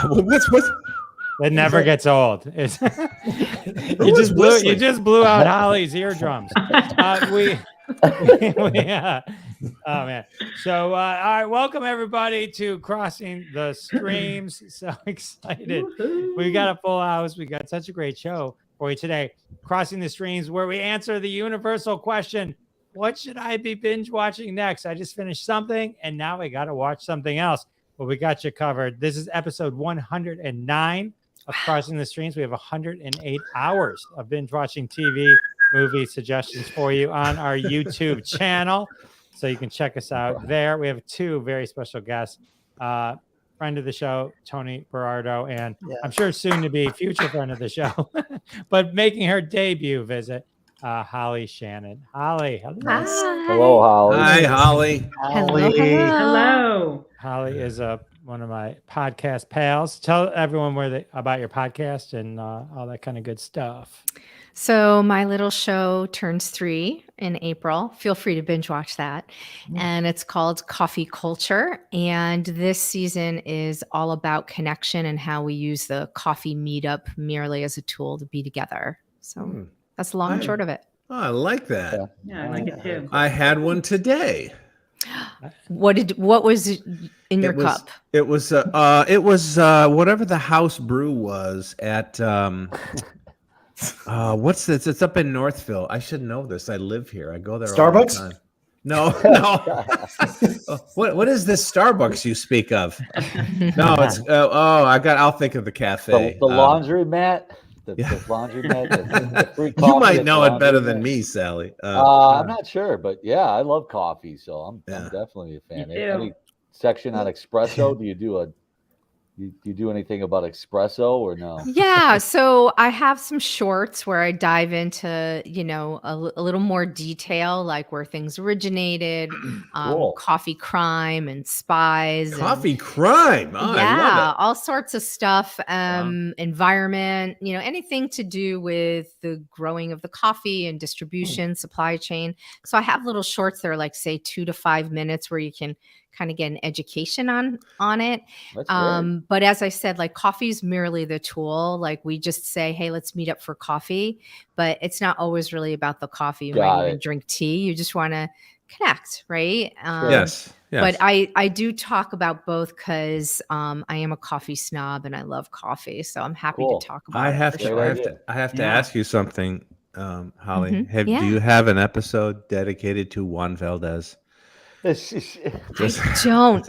What's It never gets old. You just blew out Holly's eardrums. Oh man. So all right, welcome everybody to Crossing the Streams. So excited. We got a full house. We got such a great show for you today. Crossing the Streams, where we answer the universal question, what should I be binge watching next? I just finished something and now I gotta watch something else. Well, we got you covered. This is episode 109 of Crossing the Streams. We have 108 hours of binge watching TV movie suggestions for you on our YouTube channel. So you can check us out there. We have two very special guests, friend of the show, Tony Berardo, and I'm sure soon to be future friend of the show, but making her debut visit, Holly Shannon. Holly, hello. Hello, Holly. Hi, Holly. Hello. Holly is one of my podcast pals. Tell everyone about your podcast and all that kind of good stuff. So my little show turns 3 in April. Feel free to binge watch that. And it's called Coffee Culture. And this season is all about connection and how we use the coffee meetup merely as a tool to be together. So that's the long and short of it. Oh, I like that. Yeah, I like it too. I had one today. What was in your cup? It was whatever the house brew was at what's this? It's up in Northville. I should know this. I live here. I go there Starbucks? all the time. No. What is this Starbucks you speak of? No, it's I'll think of the cafe. The laundromat. The laundromat. You might know it better than me, Sally. I'm not sure, but yeah, I love coffee, so I'm definitely a fan. Any section on espresso? Do you do anything about espresso or no? Yeah, so I have some shorts where I dive into, a little more detail, like where things originated, coffee crime and spies. Coffee crime. Oh, I love it. All sorts of stuff, environment, anything to do with the growing of the coffee and distribution, supply chain. So I have little shorts that are like, say, 2 to 5 minutes where you can kind of get an education on it. But as I said, like coffee is merely the tool. Like we just say, hey, let's meet up for coffee, but it's not always really about the coffee. You might even drink tea. You just want to connect, right? Yes. But I do talk about both because I am a coffee snob and I love coffee. So I'm happy to talk about it. I have to ask you something, Holly. Do you have an episode dedicated to Juan Valdez? I don't.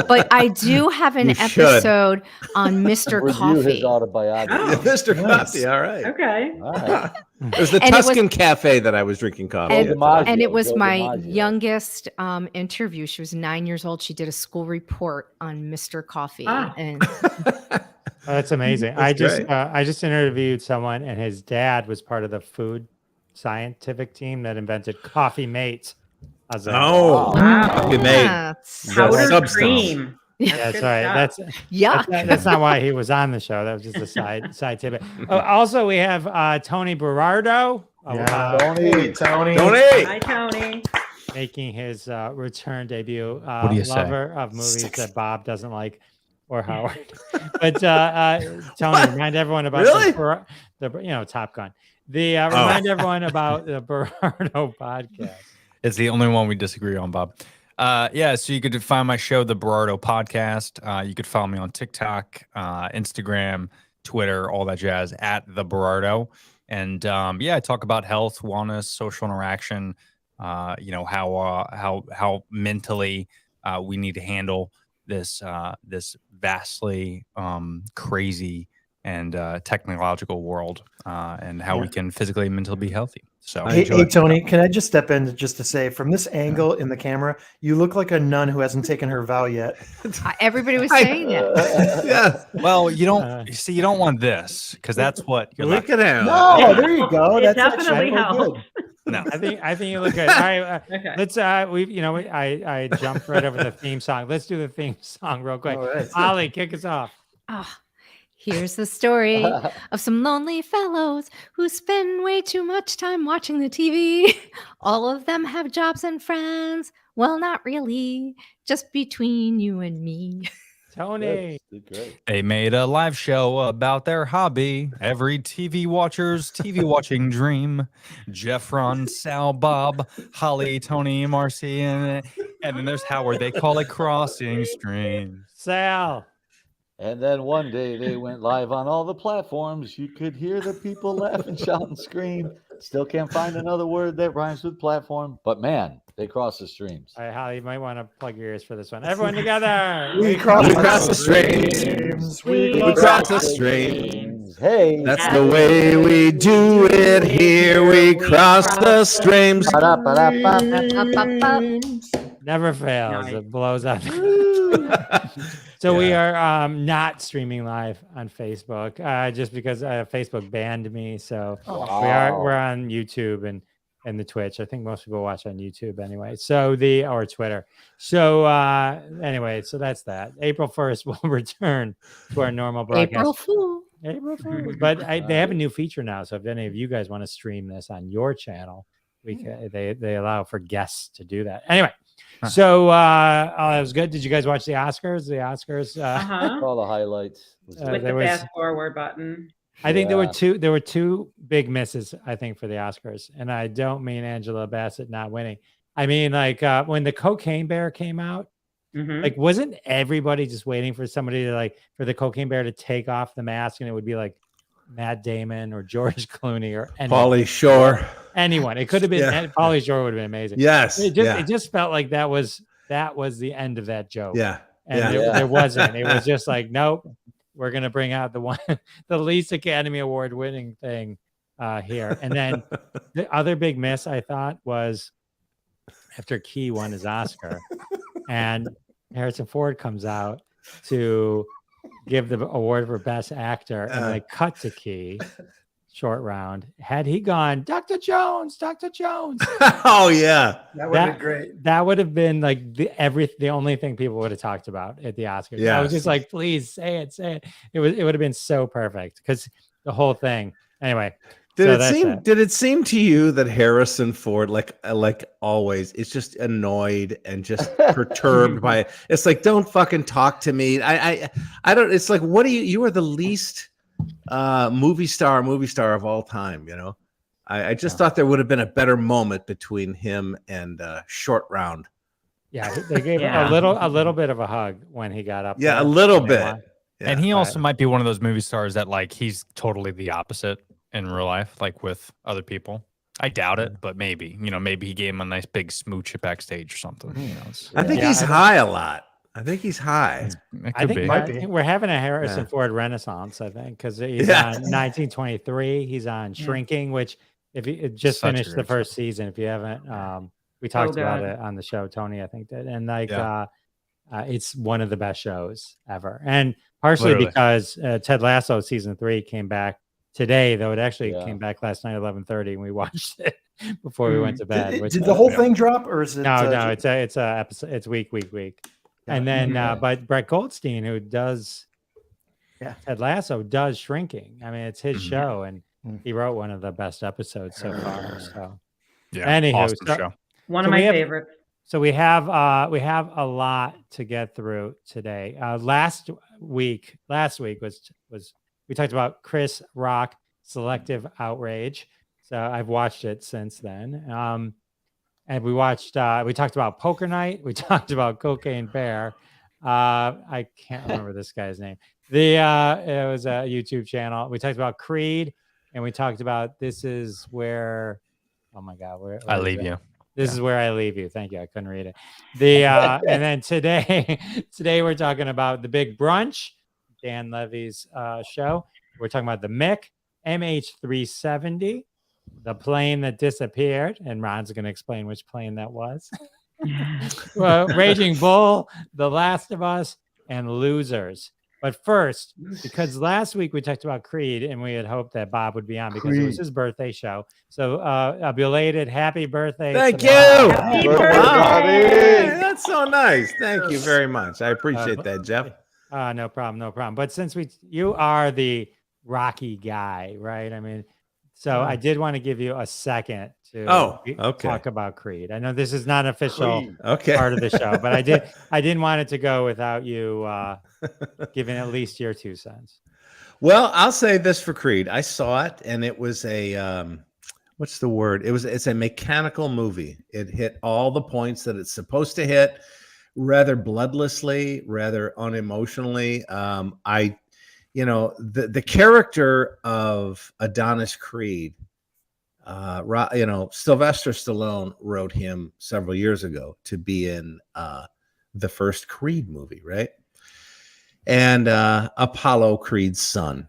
But I do have an episode on Mr. Coffee. His autobiography. Mr. Coffee. All right. Okay. All right. It was the Tuscan Cafe that I was drinking coffee. And it was my youngest interview. She was 9 years old. She did a school report on Mr. Coffee. And that's amazing. I just interviewed someone, and his dad was part of the food scientific team that invented Coffee Mate. Coffee Mate. Powdered cream. Yeah, that's right. That's not why he was on the show. That was just a side tidbit. Also, we have Tony Berardo. Tony. Hi, Tony. Making his return debut. What do you lover of movies that Bob doesn't like, or Howard. But Tony, remind everyone about the Top Gun. Remind everyone about the Berardo podcast. It's the only one we disagree on, Bob. So you could find my show, The Berardo Podcast. You could follow me on TikTok, Instagram, Twitter, all that jazz, at The Berardo. And I talk about health, wellness, social interaction, how mentally we need to handle this vastly crazy and technological world, and how we can physically and mentally be healthy. So, hey Tony, can I just step in just to say, from this angle in the camera, you look like a nun who hasn't taken her vow yet. Everybody was saying it. Yeah. Well, you don't you don't want this, because that's what you're look at him. No, there you go. It That's definitely helps. No, I think you look good. All right, Okay. let's. I jumped right over the theme song. Let's do the theme song real quick. All right. Ollie, kick us off. Here's the story of some lonely fellows who spend way too much time watching the TV. All of them have jobs and friends. Well, not really. Just between you and me. Tony. Good, great. They made a live show about their hobby. Every TV watcher's TV watching dream. Jeff, Ron, Sal, Bob, Holly, Tony, Marcy, and then there's Howard. They call it Crossing Streams. Sal. And then one day they went live on all the platforms. You could hear the people laugh and shout and scream. Still can't find another word that rhymes with platform. But man, they cross the streams. All right, Holly, you might want to plug your ears for this one. Everyone together. We cross the streams. We We cross the streams. Hey, That's the way we do it here. We cross the streams. Never fails. Nice. It blows up. So we are not streaming live on Facebook just because Facebook banned me. So we're on YouTube and the Twitch. I think most people watch on YouTube anyway. So or Twitter. So anyway, so that's that. April 1st we'll return to our normal broadcast. April Fool. April Fool. But they have a new feature now. So if any of you guys want to stream this on your channel, they allow for guests to do that. Anyway. So that was good. Did you guys watch the Oscars? all the highlights. With the fast forward button. I think there were two big misses, I think, for the Oscars. And I don't mean Angela Bassett not winning. I mean, like when the Cocaine Bear came out, like wasn't everybody just waiting for somebody to for the Cocaine Bear to take off the mask and it would be like Matt Damon or George Clooney or Pauly Shore. Anyone. It could have been Pauly Shore would have been amazing. Yes. It just felt like that was the end of that joke. Yeah. And there wasn't. It was just like, nope, we're gonna bring out the least Academy Award winning thing here. And then the other big miss I thought was after Key won his Oscar and Harrison Ford comes out to give the award for best actor and they cut to Key. Short round. Had he gone, Dr. Jones. Oh yeah, That would have been great. That would have been like the only thing people would have talked about at the Oscars. Yeah, I was just like, please say it. It would have been so perfect because the whole thing. Anyway, did it seem to you that Harrison Ford, like always, is just annoyed and just perturbed by it? It's like, don't fucking talk to me. I don't. It's like, what do you are the least movie star of all time, you know. I just thought there would have been a better moment between him and Short Round. Yeah, they gave a little bit of a hug when he got up. Yeah, there. a little bit. Yeah, and he also might be one of those movie stars that he's totally the opposite in real life, like with other people. I doubt it, but maybe he gave him a nice big smooch backstage or something. I think he's high a lot. I think he's high. I think we're having a Harrison Ford renaissance. I think because he's on 1923. He's on Shrinking, which if you just finished the first season, if you haven't, we talked about it on the show. Tony, I think did, and it's one of the best shows ever. And partially because Ted Lasso season 3 came back today, though it actually came back last night at 11:30, and we watched it before we went to bed. Did the whole thing drop, or is it? No, it's a episode. It's week. And then, but Brett Goldstein, who does Ted Lasso, does Shrinking. I mean, it's his show, and he wrote one of the best episodes so far. So, anywho, awesome show. One of my favorites. So we have a lot to get through today. Last week was we talked about Chris Rock Selective Outrage. So I've watched it since then. And we talked about Poker Night. We talked about Cocaine Bear. I can't remember this guy's name. It was a YouTube channel. We talked about Creed, and we talked about This Is Where, oh my God, where I Leave You. This is Where I Leave You. Thank you. I couldn't read it. And then today we're talking about the Big Brunch, Dan Levy's show. We're talking about the Mick MH370. The plane that disappeared, and Ron's going to explain which plane that was. Well, Raging Bull, The Last of Us, and Losers. But first, because last week we talked about Creed, and we had hoped that Bob would be on because it was his birthday show. So a belated happy birthday. Thank you. Happy birthday. That's so nice. Thank you very much. I appreciate that, Jeff. No problem. But since you are the Rocky guy, right? I mean, So I did want to give you a second to talk about Creed. I know this is not an official part of the show, but I didn't want it to go without you giving at least your 2 cents. Well, I'll say this for Creed. I saw it, and it was a what's the word? It's a mechanical movie. It hit all the points that it's supposed to hit, rather bloodlessly, rather unemotionally. The character of Adonis Creed, Sylvester Stallone wrote him several years ago to be in the first Creed movie, right? And Apollo Creed's son.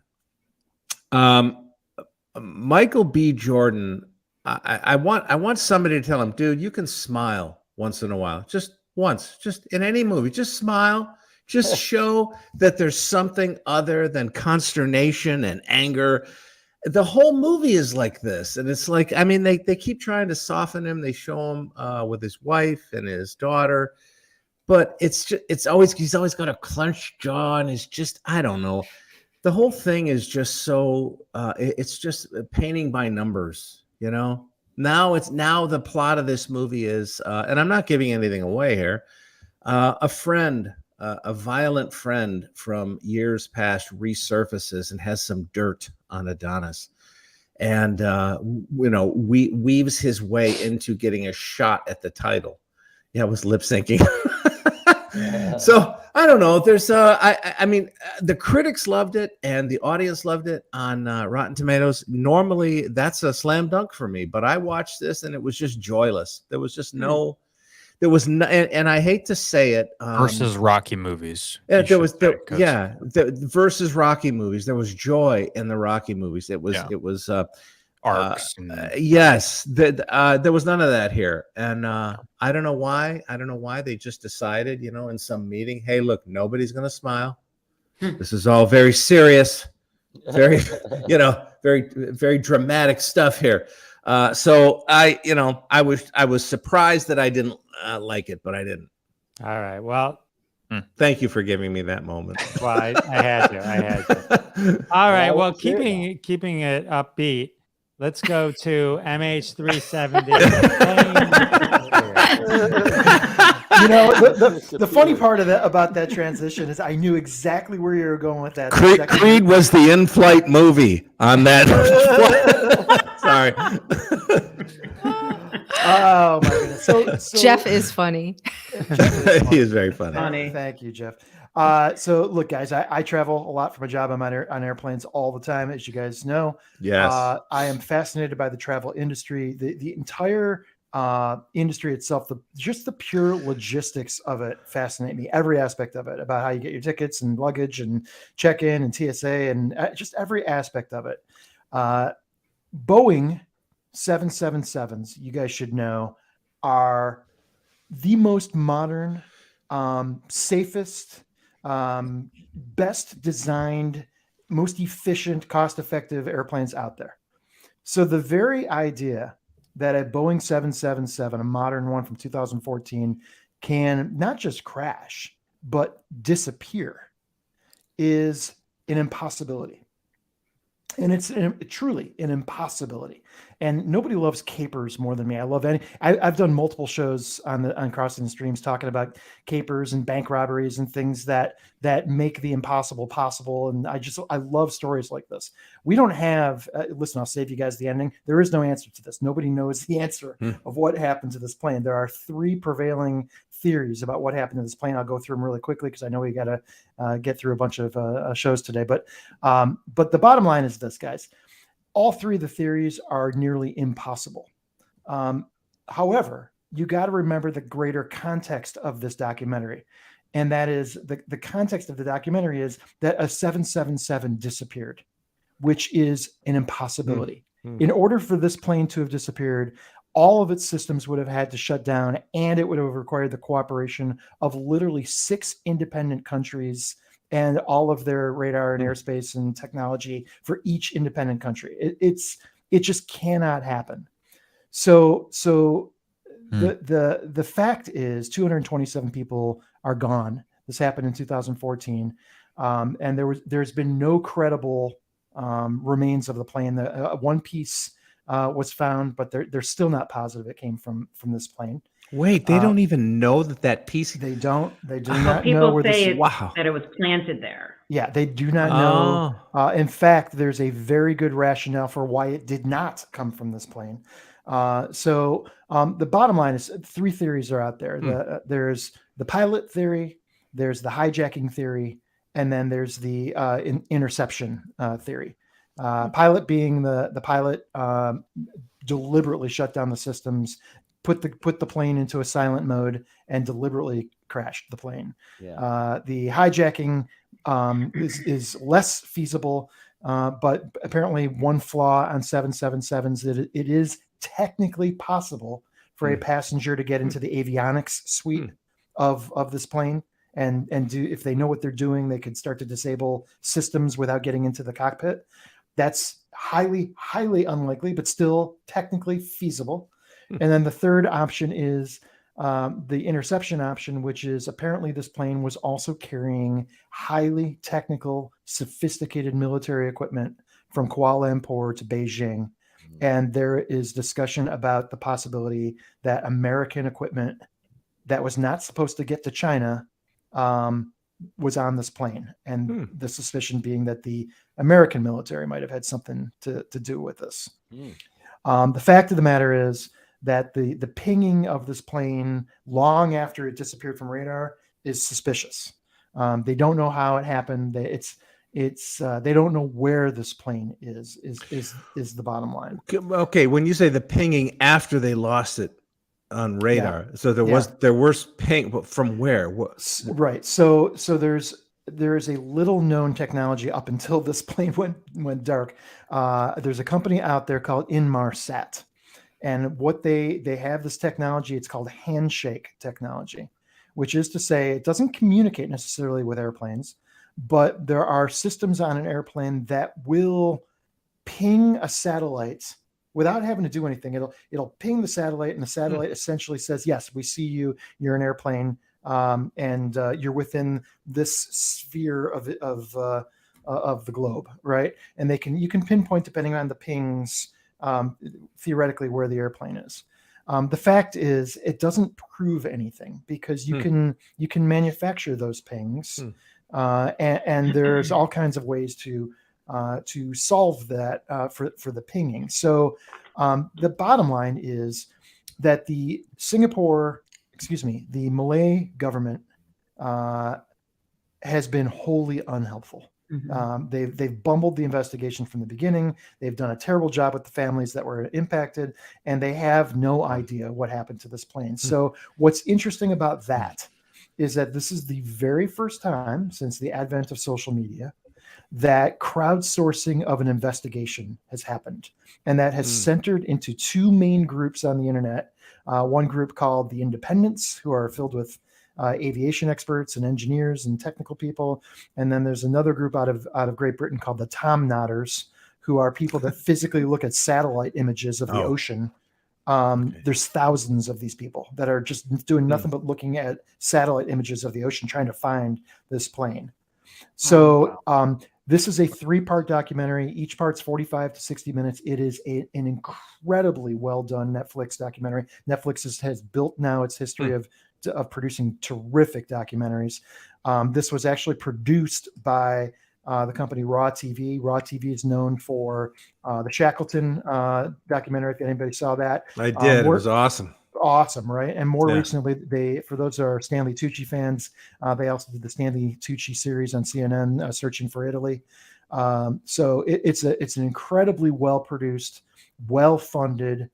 Michael B. Jordan, I want somebody to tell him, dude, you can smile once in a while, just once, just in any movie, just smile. Just show that there's something other than consternation and anger. The whole movie is like this. And it's like, I mean, they keep trying to soften him. They show him with his wife and his daughter. But he's always got a clenched jaw, and it's just, I don't know. The whole thing is just so, it's just painting by numbers, Now the plot of this movie is, and I'm not giving anything away here, a violent friend from years past resurfaces and has some dirt on Adonis, and weaves his way into getting a shot at the title. Yeah, it was lip syncing. Yeah. So I don't know. There's I mean, the critics loved it and the audience loved it on Rotten Tomatoes. Normally, that's a slam dunk for me, but I watched this and it was just joyless. There was just no. There was no, and I hate to say it. Versus Rocky movies. Versus Rocky movies. There was joy in the Rocky movies. It was arcs. Yes, there was none of that here, and I don't know why. I don't know why they just decided, in some meeting, hey, look, nobody's going to smile. This is all very serious, very, very, very dramatic stuff here. So I was surprised that I didn't like it, but I didn't. All right. Well, thank you for giving me that moment. Well, I had to. All right. Well, keeping it upbeat, let's go to MH370. The funny part about that transition is I knew exactly where you were going with that. Creed was the in-flight movie on that. Sorry. Oh my goodness. So Jeff is funny. He is very funny. Thank you, Jeff. So look, guys, I travel a lot for my job. I'm on airplanes all the time, as you guys know. Yes. I am fascinated by the travel industry, the entire industry itself, just the pure logistics of it fascinate me. Every aspect of it, about how you get your tickets and luggage and check-in and TSA and just every aspect of it. Boeing 777s, you guys should know, are the most modern, safest, best designed, most efficient, cost-effective airplanes out there. So the very idea that a Boeing 777, a modern one from 2014, can not just crash, but disappear is an impossibility. And it's truly an impossibility. And nobody loves capers more than me. I've done multiple shows on Crossing the Streams talking about capers and bank robberies and things that make the impossible possible. And I love stories like this. We don't have, listen, I'll save you guys the ending. There is no answer to this. Nobody knows the answer of what happened to this plane. There are 3 prevailing theories about what happened to this plane. I'll go through them really quickly because I know we got to get through a bunch of shows today. But the bottom line is this, guys. All 3 of the theories are nearly impossible. However, you got to remember the greater context of this documentary. And that is the context of the documentary is that a 777 disappeared, which is an impossibility. In order for this plane to have disappeared, all of its systems would have had to shut down, and it would have required the cooperation of literally 6 independent countries and all of their radar and airspace and technology for each independent country. It just cannot happen. So the fact is 227 people are gone. This happened in 2014. And there's been no credible remains of the plane. One piece was found, but they're still not positive it came from this plane. Wait, they don't even know that piece. They do Well, not know people where say this. it's, Wow. that it was planted there. Yeah, they do not know. In fact, there's a very good rationale for why it did not come from this plane. So the bottom line is 3 theories are out there. There's the pilot theory, there's the hijacking theory, and then there's the interception theory. Pilot being the pilot deliberately shut down the systems, put the plane into a silent mode, and deliberately crashed the plane. Yeah. The hijacking is less feasible, but apparently one flaw on 777s that it is technically possible for a passenger to get into the avionics suite of this plane and do, if they know what they're doing, they could start to disable systems without getting into the cockpit. That's highly unlikely, but still technically feasible. And then the third option is the interception option, which is apparently this plane was also carrying highly technical, sophisticated military equipment from Kuala Lumpur to Beijing. And there is discussion about the possibility that American equipment that was not supposed to get to China was on this plane. And the suspicion being that the American military might have had something to do with this. The fact of the matter is that the pinging of this plane long after it disappeared from radar is suspicious. They don't know how it happened. They don't know where this plane is the bottom line. Okay, when you say the pinging after they lost it on radar, so there was ping, but from where? What? Right. So there is a little known technology up until this plane went dark. There's a company out there called Inmarsat. And what they have this technology, it's called handshake technology, which is to say it doesn't communicate necessarily with airplanes, but there are systems on an airplane that will ping a satellite without having to do anything. It'll ping the satellite, and the satellite essentially says, yes, we see you, you're an airplane, and you're within this sphere of the globe, right? And you can pinpoint, depending on the pings, theoretically where the airplane is. The fact is, it doesn't prove anything because you can manufacture those pings, and there's all kinds of ways to solve that for the pinging. So the bottom line is that the Malay government has been wholly unhelpful. They've bumbled the investigation from the beginning. They've done a terrible job with the families that were impacted, and they have no idea what happened to this plane. So what's interesting about that is that this is the very first time since the advent of social media that crowdsourcing of an investigation has happened. And that has centered into 2 main groups on the internet. One group called the Independents, who are filled with aviation experts and engineers and technical people. And then there's another group out of Great Britain called the Tom Nodders, who are people that physically look at satellite images of the ocean. There's thousands of these people that are just doing nothing but looking at satellite images of the ocean, trying to find this plane. So this is a 3-part documentary. Each part's 45 to 60 minutes. It is an incredibly well done Netflix documentary. Netflix has built now its history of producing terrific documentaries. This was actually produced by the company Raw TV. Raw TV is known for the Shackleton documentary. If anybody saw that, I did. It was awesome. Awesome, right? And more recently, for those who are Stanley Tucci fans, they also did the Stanley Tucci series on CNN, Searching for Italy. So it's an incredibly well produced, well funded.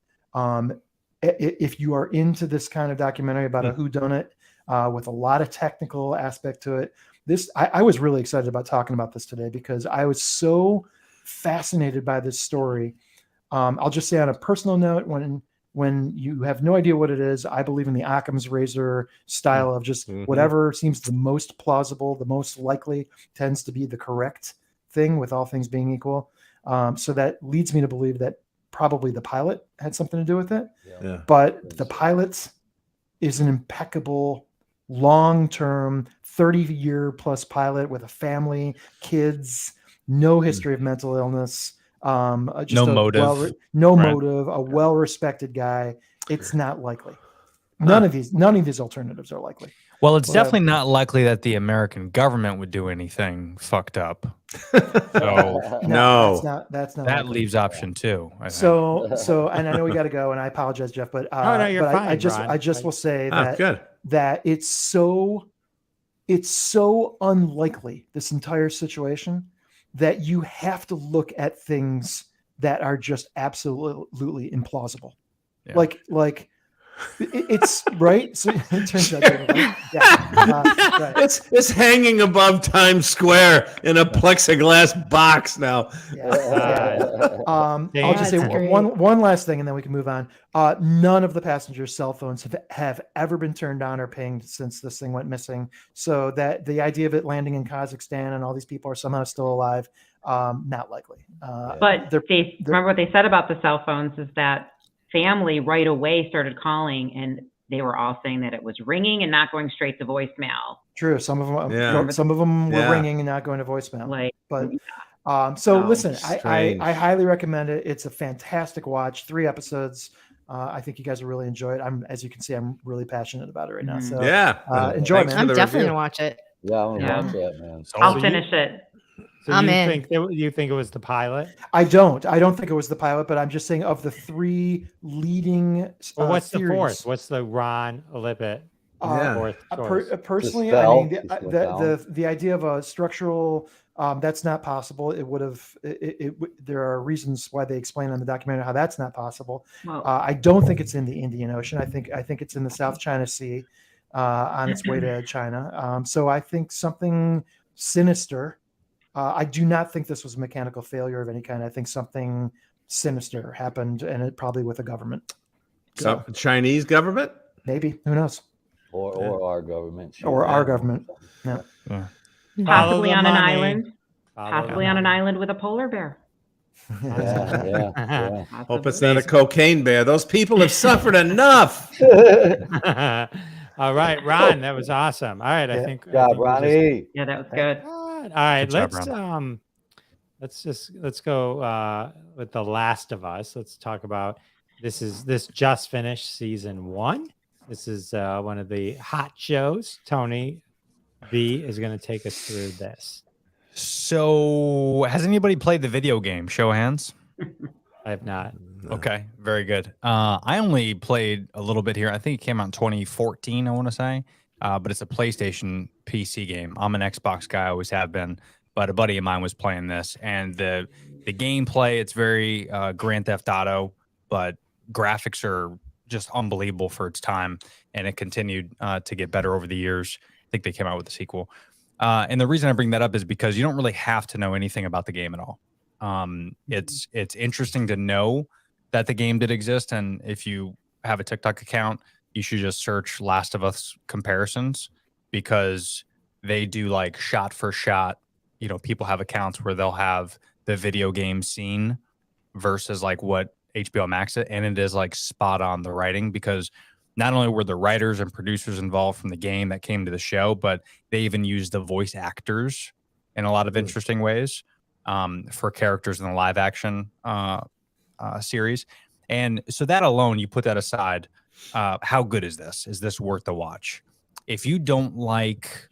If you are into this kind of documentary about a whodunit with a lot of technical aspect to it, I was really excited about talking about this today because I was so fascinated by this story. I'll just say on a personal note, when you have no idea what it is, I believe in the Occam's razor style of just whatever seems the most plausible, the most likely tends to be the correct thing, with all things being equal. So that leads me to believe that probably the pilot had something to do with it. But the pilot is an impeccable, long-term, 30-year plus pilot with a family, kids, no history of mental illness, just No a motive, no right? motive, a well-respected guy. It's not likely. None of these alternatives are likely. Well, it's Well, definitely not likely that the American government would do anything fucked up. So No. that's not that likely. leaves option 2. I think. So, and I know we got to go, and I apologize, Jeff, but no, you're but fine, I just Ron. will say Oh, good. that it's so unlikely, this entire situation, that you have to look at things that are just absolutely implausible. Yeah. Like it's right. So it turns out, right? Yeah, right. It's hanging above Times Square in a plexiglass box now. I'll just say That's great. one last thing, and then we can move on. None of the passengers' cell phones have ever been turned on or pinged since this thing went missing. So that the idea of it landing in Kazakhstan and all these people are somehow still alive, not likely. But remember what they said about the cell phones is that family right away started calling, and they were all saying that it was ringing and not going straight to voicemail. True. Some of them, Yeah. some of them were Yeah. ringing and not going to voicemail. Like, But So listen, I strange. highly recommend it. It's a fantastic watch. 3 episodes. I think you guys will really enjoy it. As you can see, I'm really passionate about it right now. So Yeah. enjoy, Thanks man. for I'm the definitely review. gonna watch it. Yeah, I'm gonna Yeah. watch that, man. I'll So finish it. So I'm you in. think it was the pilot? I don't think it was the pilot, but I'm just saying of the 3 leading. Or what's the theories, fourth? What's the Ron Lippett Yeah. fourth choice? Personally, The I mean, spell. the idea of a structural, that's not possible. It would have. There are reasons why they explain on the documentary how that's not possible. Well, I don't think it's in the Indian Ocean. I think it's in the South China Sea, on its way to China. So I think something sinister. I do not think this was a mechanical failure of any kind. I think something sinister happened, and it probably with the government. So Chinese government? Maybe, who knows? Or our government. Or our government. Yeah. possibly the on an money. island. Follow Possibly the on an money. island with a polar bear. Yeah. Hope it's not a cocaine bear. Those people have suffered enough. All right, Ron, that was awesome. All right, I Yeah. think. Good job, Ronnie. Yeah, that was good. All right, Good job, let's go with The Last of Us. Let's talk about this just finished season 1. This is one of the hot shows. Tony V is going to take us through this. So, has anybody played the video game? Show of hands. I have not. Okay, very good. I only played a little bit here. I think it came out in 2014, I want to say. But it's a PlayStation PC game. I'm an Xbox guy, I always have been. But a buddy of mine was playing this, and the gameplay, it's very Grand Theft Auto, but graphics are just unbelievable for its time, and it continued to get better over the years. I think they came out with a sequel. And the reason I bring that up is because you don't really have to know anything about the game at all. It's interesting to know that the game did exist, and if you have a TikTok account, you should just search Last of Us comparisons, because they do like shot for shot. You know, people have accounts where they'll have the video game scene versus like what HBO Max it, and it is like spot on the writing, because not only were the writers and producers involved from the game that came to the show, but they even used the voice actors in a lot of interesting ways for characters in the live action series. And so that alone, you put that aside, how good is this? Is this worth the watch? If you don't like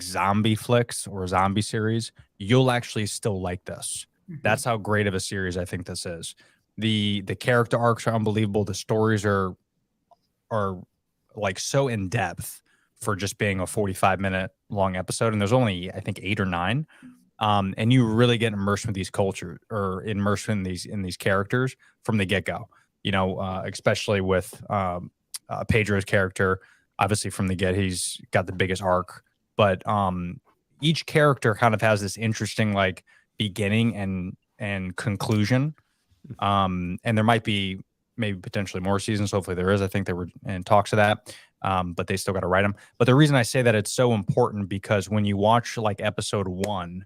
zombie flicks or zombie series, you'll actually still like this. That's how great of a series I think this is. The character arcs are unbelievable. The stories are like so in depth for just being a 45-minute long episode, and there's only I think 8 or 9. And you really get immersed with these cultures, or immersed in these characters from the get-go. You know, especially with Pedro's character, obviously from the get, he's got the biggest arc. But each character kind of has this interesting like beginning and conclusion. And there might be maybe potentially more seasons. Hopefully there is. I think they were in talks of that. But they still got to write them. But the reason I say that it's so important, because when you watch like episode 1,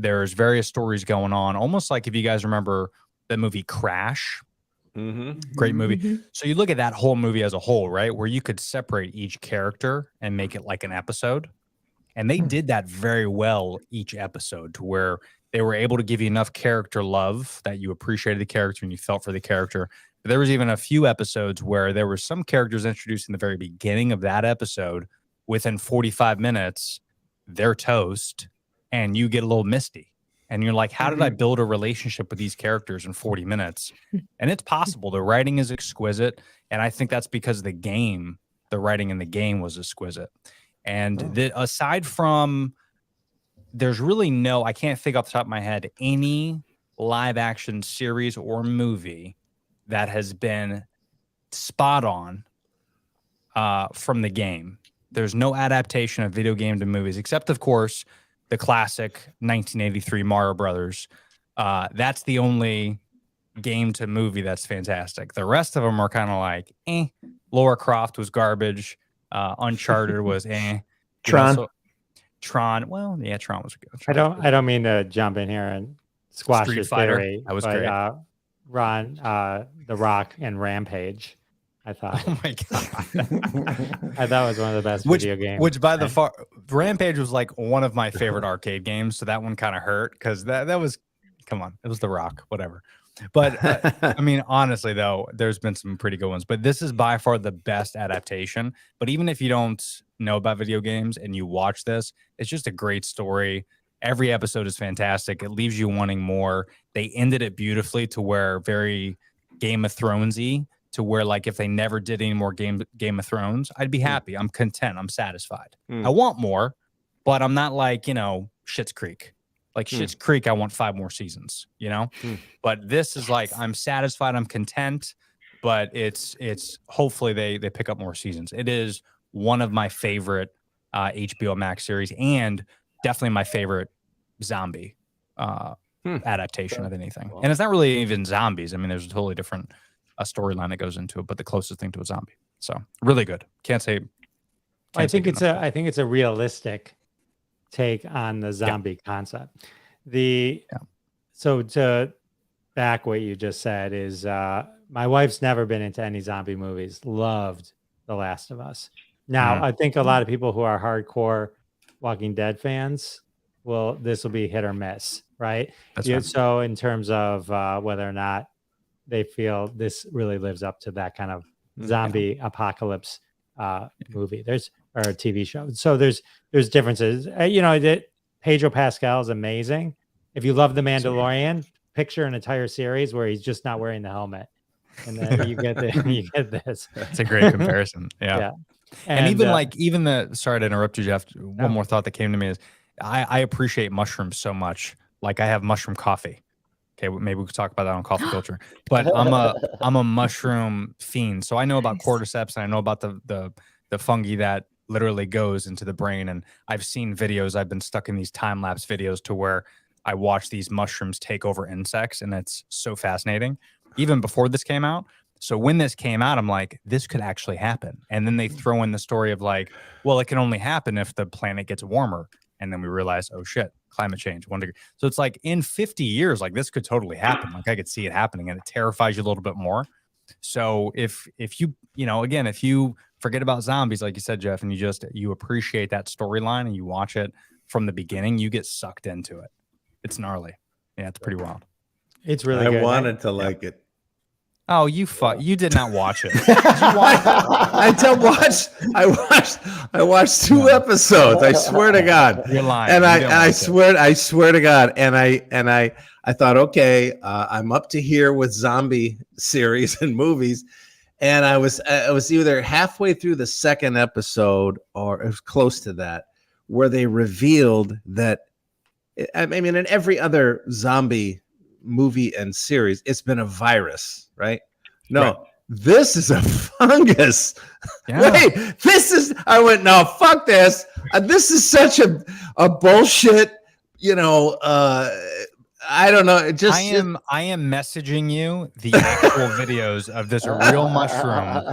there's various stories going on, almost like if you guys remember the movie Crash. Great movie. So you look at that whole movie as a whole, right? Where you could separate each character and make it like an episode. And they did that very well each episode, to where they were able to give you enough character love that you appreciated the character and you felt for the character. But there was even a few episodes where there were some characters introduced in the very beginning of that episode. Within 45 minutes, they're toast and you get a little misty. And you're like, how did I build a relationship with these characters in 40 minutes? And it's possible. The writing is exquisite. And I think that's because the writing in the game was exquisite. And aside from, there's really I can't think off the top of my head, any live action series or movie that has been spot on from the game. There's no adaptation of video game to movies, except, of course, the classic 1983 Mario Brothers. That's the only game to movie that's fantastic. The rest of them are kind of like, Lara Croft was garbage. Uncharted was Tron. Tron. Well, yeah, Tron was good. I don't mean to jump in here and squash Street this Fighter. theory. That was but, great. Ron, The Rock, and Rampage. I thought. Oh my god! I thought it was one of the best video games. Which by the far, Rampage was like one of my favorite arcade games. So that one kind of hurt because that was, come on, it was The Rock, whatever. But I mean, honestly though, there's been some pretty good ones. But this is by far the best adaptation. But even if you don't know about video games and you watch this, it's just a great story. Every episode is fantastic. It leaves you wanting more. They ended it beautifully to where very Game of Thrones-y. To where, like, if they never did any more Game of Thrones, I'd be happy. I'm content. I'm satisfied. I want more, but I'm not like, Schitt's Creek. Like Schitt's Creek, I want 5 more seasons, But this is like, I'm satisfied. I'm content, but it's hopefully they pick up more seasons. It is one of my favorite HBO Max series and definitely my favorite zombie adaptation of anything. And it's not really even zombies. I mean, there's a totally different a storyline that goes into it, but the closest thing to a zombie. So really good. Can't say. I think it's a realistic take on the zombie concept. So to back what you just said is my wife's never been into any zombie movies. Loved The Last of Us. Now I think a lot of people who are hardcore Walking Dead fans this will be hit or miss, right? So in terms of whether or not they feel this really lives up to that kind of zombie apocalypse movie. Or a TV show. So there's differences. That Pedro Pascal is amazing. If you love The Mandalorian, picture an entire series where he's just not wearing the helmet, and then you get this. It's a great comparison. Yeah. And even sorry to interrupt you, Jeff. One more thought that came to me is I appreciate mushrooms so much. Like I have mushroom coffee. Okay, maybe we could talk about that on Coffee Culture. But I'm a mushroom fiend, so I know about cordyceps and I know about the fungi that literally goes into the brain. And I've seen videos. I've been stuck in these time lapse videos to where I watch these mushrooms take over insects, and it's so fascinating. Even before this came out. So when this came out, I'm like, this could actually happen. And then they throw in the story of like, well, it can only happen if the planet gets warmer. And then we realize, oh shit, climate change, 1 degree. So it's like in 50 years, like this could totally happen. Like I could see it happening, and it terrifies you a little bit more. So if you again, if you forget about zombies, like you said, Jeff, and you appreciate that storyline and you watch it from the beginning, you get sucked into it. It's gnarly. Yeah, it's pretty wild. It's really good. I wanted to like it. Oh, you did not watch it. I watched 2 episodes. I swear to God. You're lying. And I swear to God. And I thought, okay, I'm up to here with zombie series and movies. And I was either halfway through the 2nd episode or it was close to that, where they revealed that, I mean, in every other zombie movie and series, it's been a virus, right? No, right. This is a fungus. Yeah. Wait, I went, no, fuck this. This is such a bullshit, I don't know. It just I am messaging you the actual videos of this real mushroom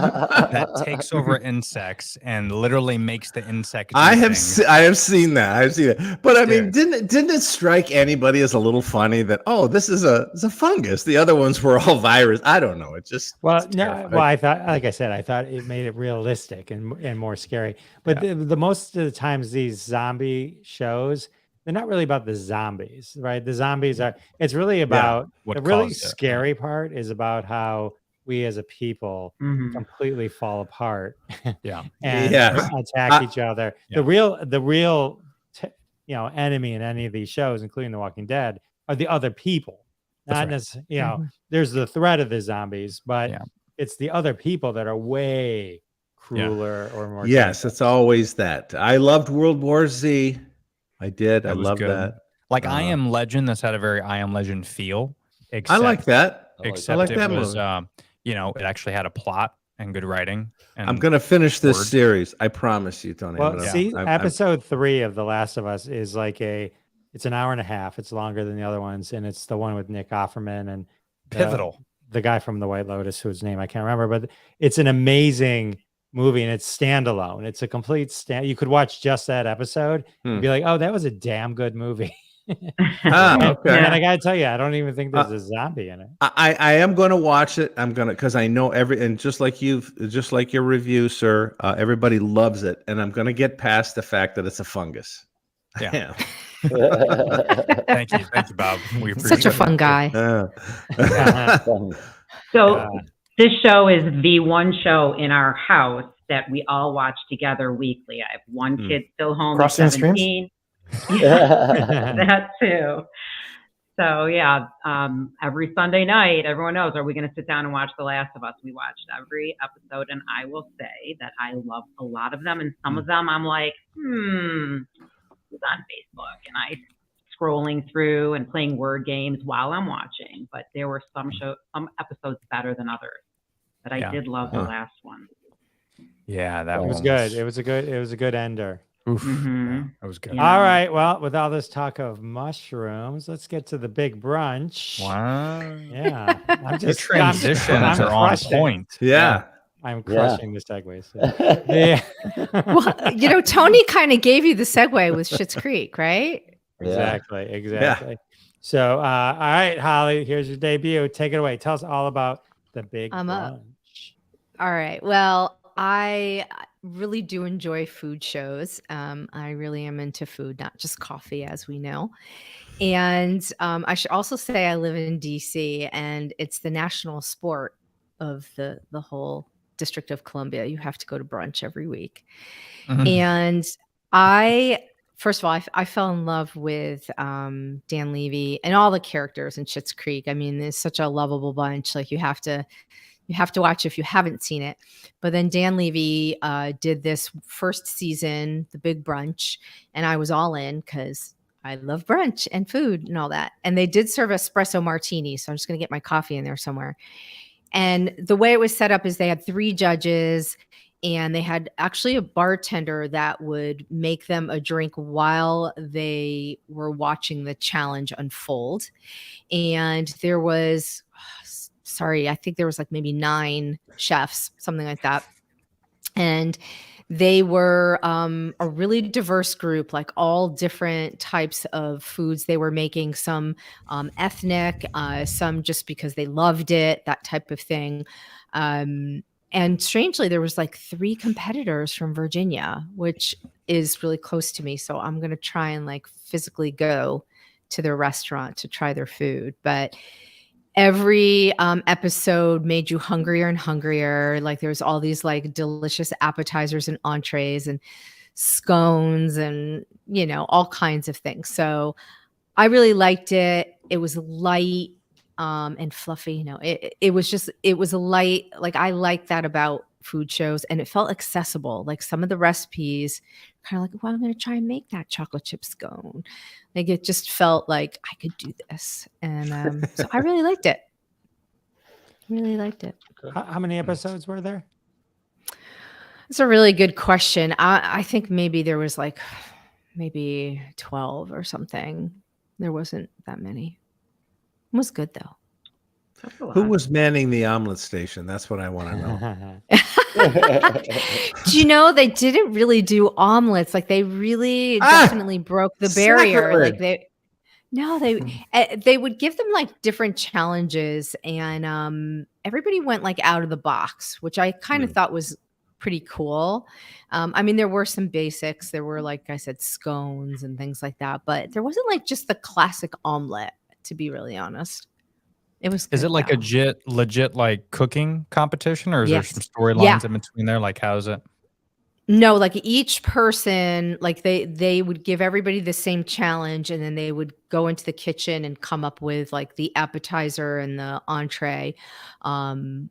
that takes over insects and literally makes the insect. Do I have things. I have seen that. I've seen it. But I mean, Dude. didn't it strike anybody as a little funny that this is a fungus? The other ones were all virus. I don't know. It just Well, no. Well, I thought, like I said, I thought it made it realistic and more scary. But the most of the times these zombie shows, they're not really about the zombies, right? The zombies are. It's really about what the really caused it, scary part is about how we as a people completely fall apart. Yeah. And Yes. attack each other. The real enemy in any of these shows, including The Walking Dead, are the other people. Not necessarily, there's the threat of the zombies, but it's the other people that are way crueler or more. Yes, it's always that. I loved World War Z. I did. I love that. Like I Am Legend, that's had a very I Am Legend feel. I like that. Except I like it that was, movie. it actually had a plot and good writing. And I'm gonna finish this series. I promise you, Tony. Well, episode 3 of The Last of Us is like it's an hour and a half. It's longer than the other ones, and it's the one with Nick Offerman and pivotal. The guy from The White Lotus, whose name I can't remember, but it's an amazing movie and it's standalone. It's a complete you could watch just that episode and be like, oh, that was a damn good movie. Okay. And I gotta tell you, I don't even think there's a zombie in it. I am gonna watch it. I'm gonna, because I know and just like your review, sir, everybody loves it, and I'm gonna get past the fact that it's a fungus. Yeah. Thank you, Bob. We appreciate Such a fun guy. So this show is the one show in our house that we all watch together weekly. I have one kid still home, Crossing the 17. That too. So every Sunday night, everyone knows, are we going to sit down and watch The Last of Us? We watched every episode, and I will say that I love a lot of them, and some of them I'm like, who's on Facebook? And I scrolling through and playing word games while I'm watching. But there were some episodes better than others. But I did love the last one. Yeah, that was good. It was a good ender. Oof. That was good. All right. Well, with all this talk of mushrooms, let's get to the big brunch. Wow. Yeah. The transitions are on point. Yeah. I'm crushing the segues. Well, Tony kind of gave you the segue with Schitt's Creek, right? Exactly. Yeah. So, all right, Holly, here's your debut. Take it away. Tell us all about the big brunch. All right. Well, I really do enjoy food shows. I really am into food, not just coffee, as we know. And I should also say I live in DC, and it's the national sport of the whole District of Columbia. You have to go to brunch every week. And first of all, I fell in love with Dan Levy and all the characters in Schitt's Creek. I mean, it's such a lovable bunch. Like you have to watch if you haven't seen it. But then Dan Levy did this first season, The Big Brunch, and I was all in because I love brunch and food and all that. And they did serve espresso martini, so I'm just going to get my coffee in there somewhere. And the way it was set up is they had 3 judges, and they had actually a bartender that would make them a drink while they were watching the challenge unfold. And there was, I think there was like maybe 9 chefs, something like that. And they were a really diverse group, like all different types of foods they were making, some ethnic, some just because they loved it, that type of thing. And strangely, there was like 3 competitors from Virginia, which is really close to me. So I'm going to try and like physically go to their restaurant to try their food. But every episode made you hungrier and hungrier. Like there's all these like delicious appetizers and entrees and scones and, all kinds of things. So I really liked it. It was light and fluffy. It was light. Like I like that about food shows, and it felt accessible. Like some of the recipes kind of like, well, I'm going to try and make that chocolate chip scone. Like it just felt like I could do this. And so I really liked it. How many episodes were there? It's a really good question. I think maybe there was like maybe 12 or something. There wasn't that many. It was good though. That's a Who lot. was manning the omelet station? That's what I want to know. Do you know they didn't really do omelets? Like they really definitely broke the barrier. Like they would give them like different challenges, and everybody went like out of the box, which I kind of thought was pretty cool. I mean, there were some basics. There were, like I said, scones and things like that, but there wasn't like just the classic omelet, to be really honest. It was. Is good, it like though. a legit like cooking competition, or is there Yes. some storylines in between there? Like, how is it? No, like each person, like they would give everybody the same challenge, and then they would go into the kitchen and come up with like the appetizer and the entree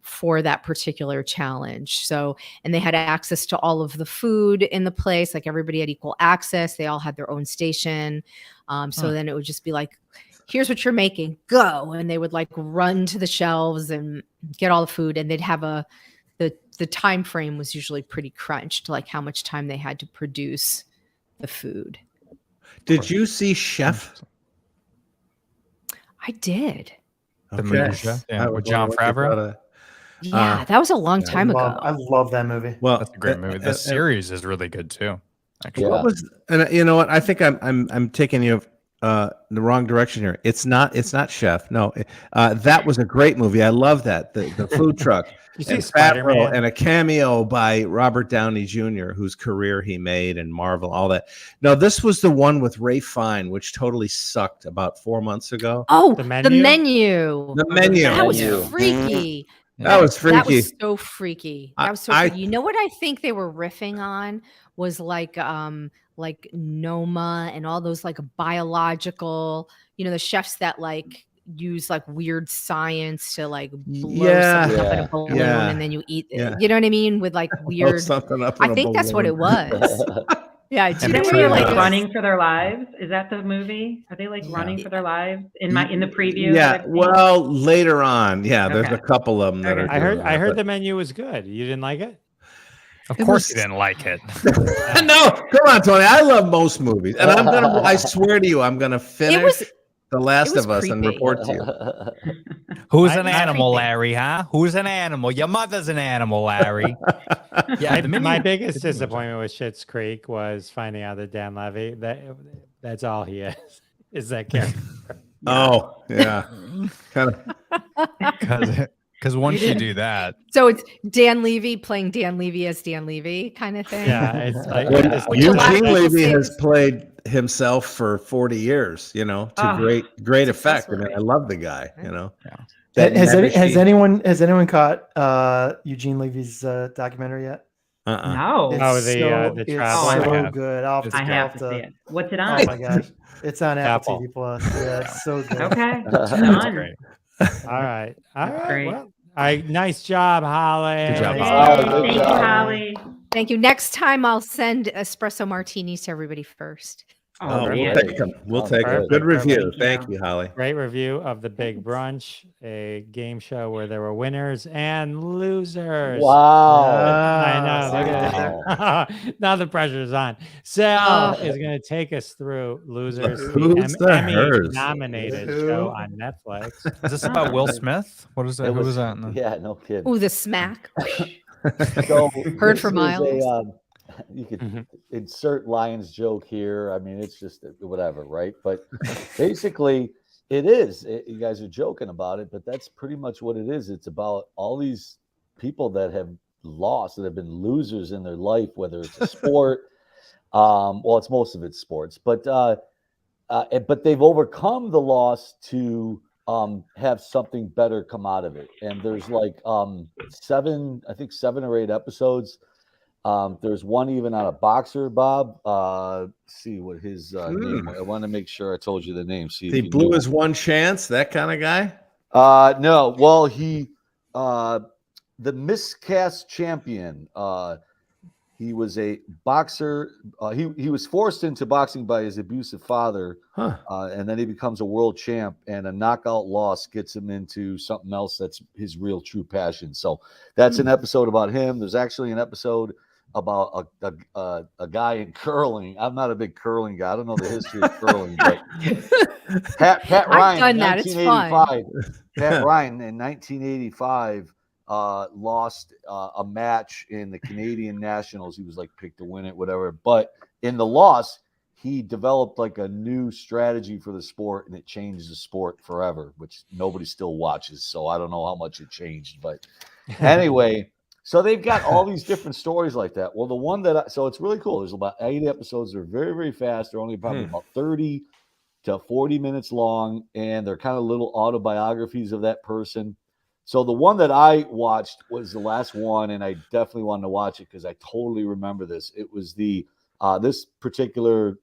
for that particular challenge. So, and they had access to all of the food in the place. Like everybody had equal access. They all had their own station. So then it would just be like, here's what you're making, go. And they would like run to the shelves and get all the food, and they'd have the time frame was usually pretty crunched, like how much time they had to produce the food. Did you see Chef? I did. The movie Chef? Yeah, I with was John wondering what you Favreau? thought of- Yeah, that was a long time ago. I love that movie. Well, That's a great movie. The series is really good too. Actually, What was? And you know what? I think I'm taking you the wrong direction here. It's not Chef. No, that was a great movie. I love that the food truck. You see and Fat Spider-Man? Roll and a cameo by Robert Downey Jr., whose career he made in Marvel, all that. No, this was the one with Ray Fine, which totally sucked about 4 months ago. Oh, The the Menu? menu. The Menu. That was Menu. freaky. That was freaky. That was so freaky. That was so I- freaky. You know what I think they were riffing on was like Noma and all those like biological, the chefs that like use like weird science to like blow something up in a balloon and then you eat it. Yeah. You know what I mean? With like Blow weird. something up I in a think that's what it balloon. was. Yeah, do you And know between where you're the- like Like running for their lives? Is that the movie? Are they like running for their lives in the preview? that Yeah, I've seen? well, later on, there's Okay. a couple of them that Okay. are. I heard doing that, the menu was good. You didn't like it? of It course, was- you didn't like it. No, come on, Tony. I love most movies, and I swear to you, I'm gonna finish was- The Last was of Us and creepy. report to you. Who's I- an I- animal, creepy. Larry? Huh? Who's an animal? Your mother's an animal, Larry. Yeah, the My menu- biggest the menu was disappointment with Schitt's Creek was finding out that Dan Levy, that's all he is that character. Oh, yeah, kind of. Because once you do that, So it's Dan Levy playing Dan Levy as Dan Levy kind of thing. Yeah, it's like Well, it's- Which a lot of Eugene people Levy say has is- played himself for 40 years, to Oh. great effect. I mean, Successfully. I love the guy, Yeah. Has anyone caught Eugene Levy's documentary yet? No. Oh, the it's travel. so I have. good. I'll It's I I'll have to see it. What's it Oh on? my gosh, it's on Apple Apple. TV Plus. Yeah, it's so good. Okay. that's Done. great. All right. Great. Well, nice job, Holly. Good job, Yay. Holly. Good Thank you, job. Holly. Thank you. Next time I'll send espresso martinis to everybody first. Oh, man. we'll take them. We'll Oh, take them. perfect, Good review. perfect. Thank you, Holly. Great review of the Big Brunch, a game show where there were winners and losers. Wow. I know. Look Wow. at that. Now the pressure's on. Sal Oh. is going to take us through Losers, Who's the hers? Emmy-nominated Who? show on Netflix. Is this about Will Smith? What is that? Who was that? Yeah, no kidding. Ooh, the smack. So Heard this for is miles. You could Mhm. insert Lion's joke here. I mean, it's just whatever, right? But basically, it is. You guys are joking about it, but that's pretty much what it is. It's about all these people that have lost, that have been losers in their life, whether it's a sport. Well, it's most of it's sports, but they've overcome the loss to have something better come out of it. And there's like 7 or 8 episodes. There's one even on a boxer, Bob. See what his name. I want to make sure I told you the name. See if He you blew knew. his one chance, that kind of guy. No. Well, he the miscast champion. He was a boxer. He was forced into boxing by his abusive father, and then he becomes a world champ. And a knockout loss gets him into something else that's his real true passion. So that's an episode about him. There's actually an episode about a guy in curling. I'm not a big curling guy. I don't know the history of curling, but Pat I've Ryan done in that. It's fun. 1985. Pat Ryan in 1985 lost a match in the Canadian Nationals. He was like picked to win it, whatever. But in the loss, he developed like a new strategy for the sport, and it changed the sport forever, which nobody still watches. So I don't know how much it changed, but anyway. So they've got all these different stories like that. Well, the one that so it's really cool. There's about 8 episodes. They're very, very fast. They're only probably about 30 to 40 minutes long, and they're kind of little autobiographies of that person. So the one that I watched was the last one, and I definitely wanted to watch it because I totally remember this. It was the this particular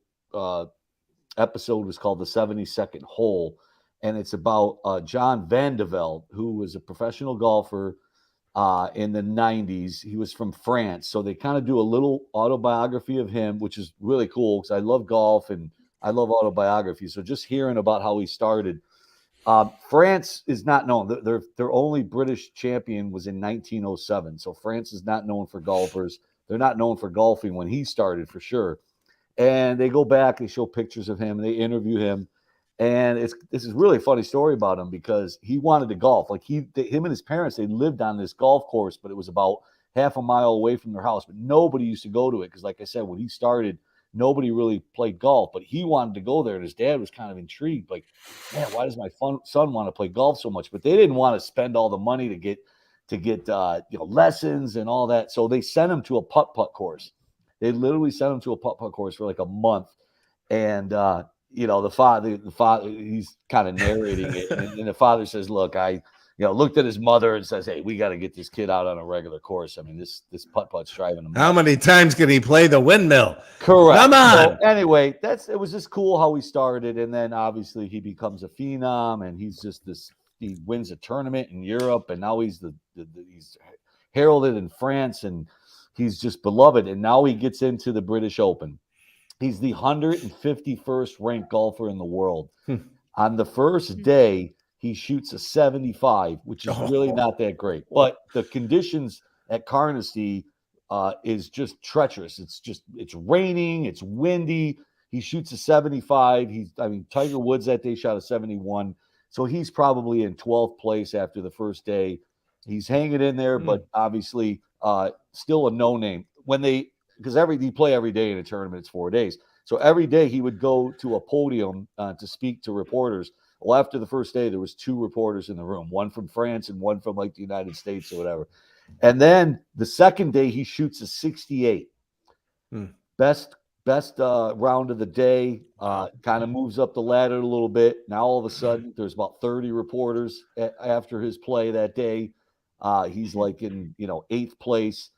episode was called The 72nd Hole, and it's about John Van de Velde, who was a professional golfer in the 90s. He was from France. So they kind of do a little autobiography of him, which is really cool because I love golf and I love autobiographies. So just hearing about how he started. France is not known. Their only British champion was in 1907. So France is not known for golfers. They're not known for golfing when he started, for sure. And they go back, they show pictures of him, and they interview him. And this is really a funny story about him because he wanted to golf. Like him and his parents, they lived on this golf course, but it was about half a mile away from their house. But nobody used to go to it because, like I said, when he started, nobody really played golf. But he wanted to go there, and his dad was kind of intrigued. Like, man, why does my son want to play golf so much? But they didn't want to spend all the money to get lessons and all that. So they sent him to a putt-putt course. They literally sent him to a putt-putt course for like a month, and the father, he's kind of narrating it, and the father says, "Look, I, looked at his mother and says, hey, we got to get this kid out on a regular course. I mean, this putt-putt's driving him. How many times can he play the windmill? Correct. Come on." So anyway, it was just cool how he started, and then obviously he becomes a phenom, and he's just this. He wins a tournament in Europe, and now he's he's heralded in France, and he's just beloved. And now he gets into the British Open. He's the 151st ranked golfer in the world. On the first day, he shoots a 75, which is really not that great. But the conditions at Carnoustie is just treacherous. It's raining, it's windy. He shoots a 75. Tiger Woods that day shot a 71. So he's probably in 12th place after the first day. He's hanging in there, but obviously still a no-name. Because you play every day in a tournament, it's 4 days. So every day he would go to a podium to speak to reporters. Well, after the first day, there was 2 reporters in the room, one from France and one from like the United States or whatever. And then the second day he shoots a 68. Best round of the day, kind of moves up the ladder a little bit. Now all of a sudden there's about 30 reporters after his play that day. He's like in 8th place.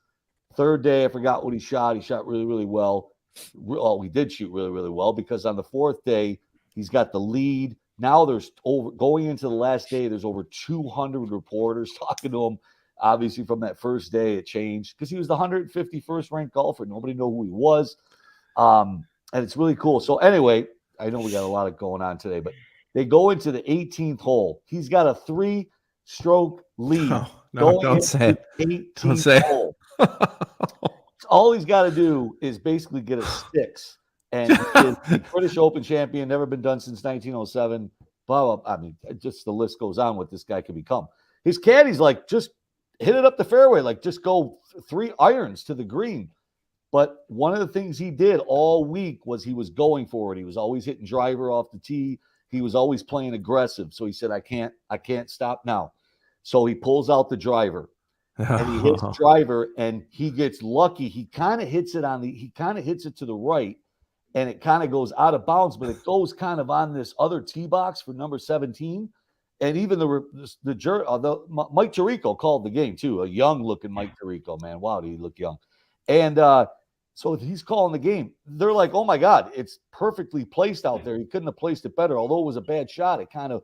Third day, I forgot what he shot. He shot really, really well. Well, he did shoot really, really well because on the 4th day, he's got the lead. Now going into the last day, there's over 200 reporters talking to him. Obviously, from that first day, it changed because he was the 151st ranked golfer. Nobody knew who he was. And it's really cool. So anyway, I know we got a lot of going on today, but they go into the 18th hole. He's got a 3-stroke lead. Don't say it. Don't say hole. All he's got to do is basically get a 6. And he is the British Open champion, never been done since 1907. Blah, blah. I mean, just the list goes on what this guy could become. His caddy's like, just hit it up the fairway. Like, just go 3 irons to the green. But one of the things he did all week was he was going for it. He was always hitting driver off the tee. He was always playing aggressive. So he said, I can't stop now. So he pulls out the driver. And he hits driver, and he gets lucky. He kind of hits it to the right, and it kind of goes out of bounds, but it goes kind of on this other tee box for number 17. And even Mike Tirico called the game too. A young-looking Mike Tirico, man. Wow, did he look young? And so he's calling the game. They're like, "Oh my God, it's perfectly placed out there. He couldn't have placed it better. Although it was a bad shot, he kind of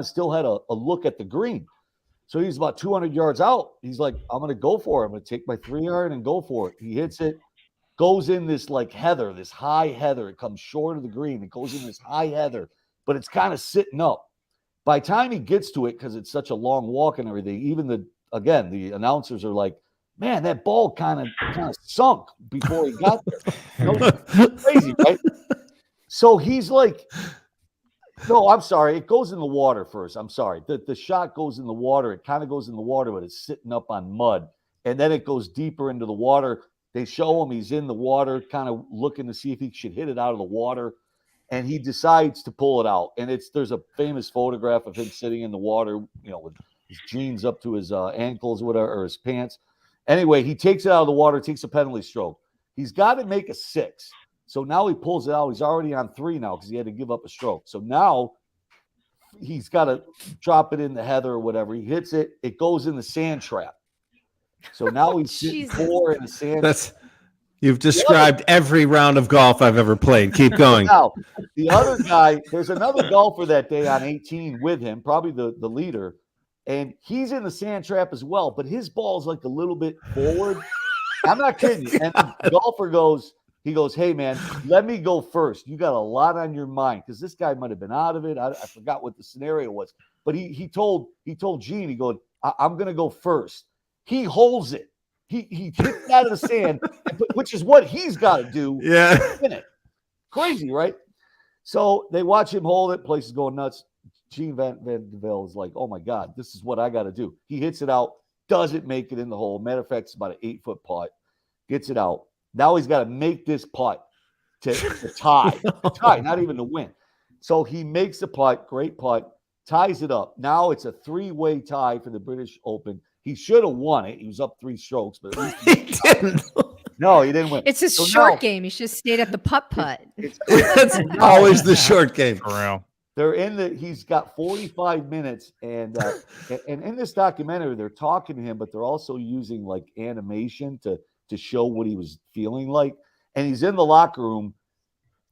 still had a look at the green." So he's about 200 yards out. He's like, I'm going to go for it. I'm going to take my 3-iron and go for it. He hits it, goes in this like heather, this high heather. It comes short of the green. It goes in this high heather, but it's kind of sitting up. By the time he gets to it, because it's such a long walk and everything, even the announcers are like, man, that ball kind of sunk before he got there. You know, crazy, right? So he's like, no, I'm sorry. It goes in the water first. I'm sorry. The shot goes in the water. It kind of goes in the water, but it's sitting up on mud. And then it goes deeper into the water. They show him he's in the water, kind of looking to see if he should hit it out of the water. And he decides to pull it out. And there's a famous photograph of him sitting in the water, you know, with his jeans up to his ankles, whatever, or his pants. Anyway, he takes it out of the water, takes a penalty stroke. He's got to make a 6. So now he pulls it out. He's already on 3 now because he had to give up a stroke. So now he's got to drop it in the heather or whatever. He hits it. It goes in the sand trap. So now he's sitting 4 in a sand trap. You've described every round of golf I've ever played. Keep going. Now, the other guy, there's another golfer that day on 18 with him, probably the leader, and he's in the sand trap as well, but his ball's like a little bit forward. I'm not kidding you. And the golfer goes, hey, man, let me go first. You got a lot on your mind because this guy might have been out of it. I forgot what the scenario was. But he told Gene, he goes, I'm going to go first. He holds it. He hits it out of the sand, which is what he's got to do. Yeah. Crazy, right? So they watch him hold it. Place is going nuts. Gene Van de Velde is like, oh, my God, this is what I got to do. He hits it out, doesn't make it in the hole. Matter of fact, it's about an 8-foot putt. Gets it out. Now he's got to make this putt to tie. Not even to win. So he makes the putt, great putt, ties it up. Now it's a 3-way tie for the British Open. He should have won it. He was up 3 strokes, but at least He didn't. No, he didn't win. It's a short game. You should have stayed at the putt. That's always the short game. For real. They're he's got 45 minutes, and in this documentary, they're talking to him, but they're also using like animation to show what he was feeling like. And he's in the locker room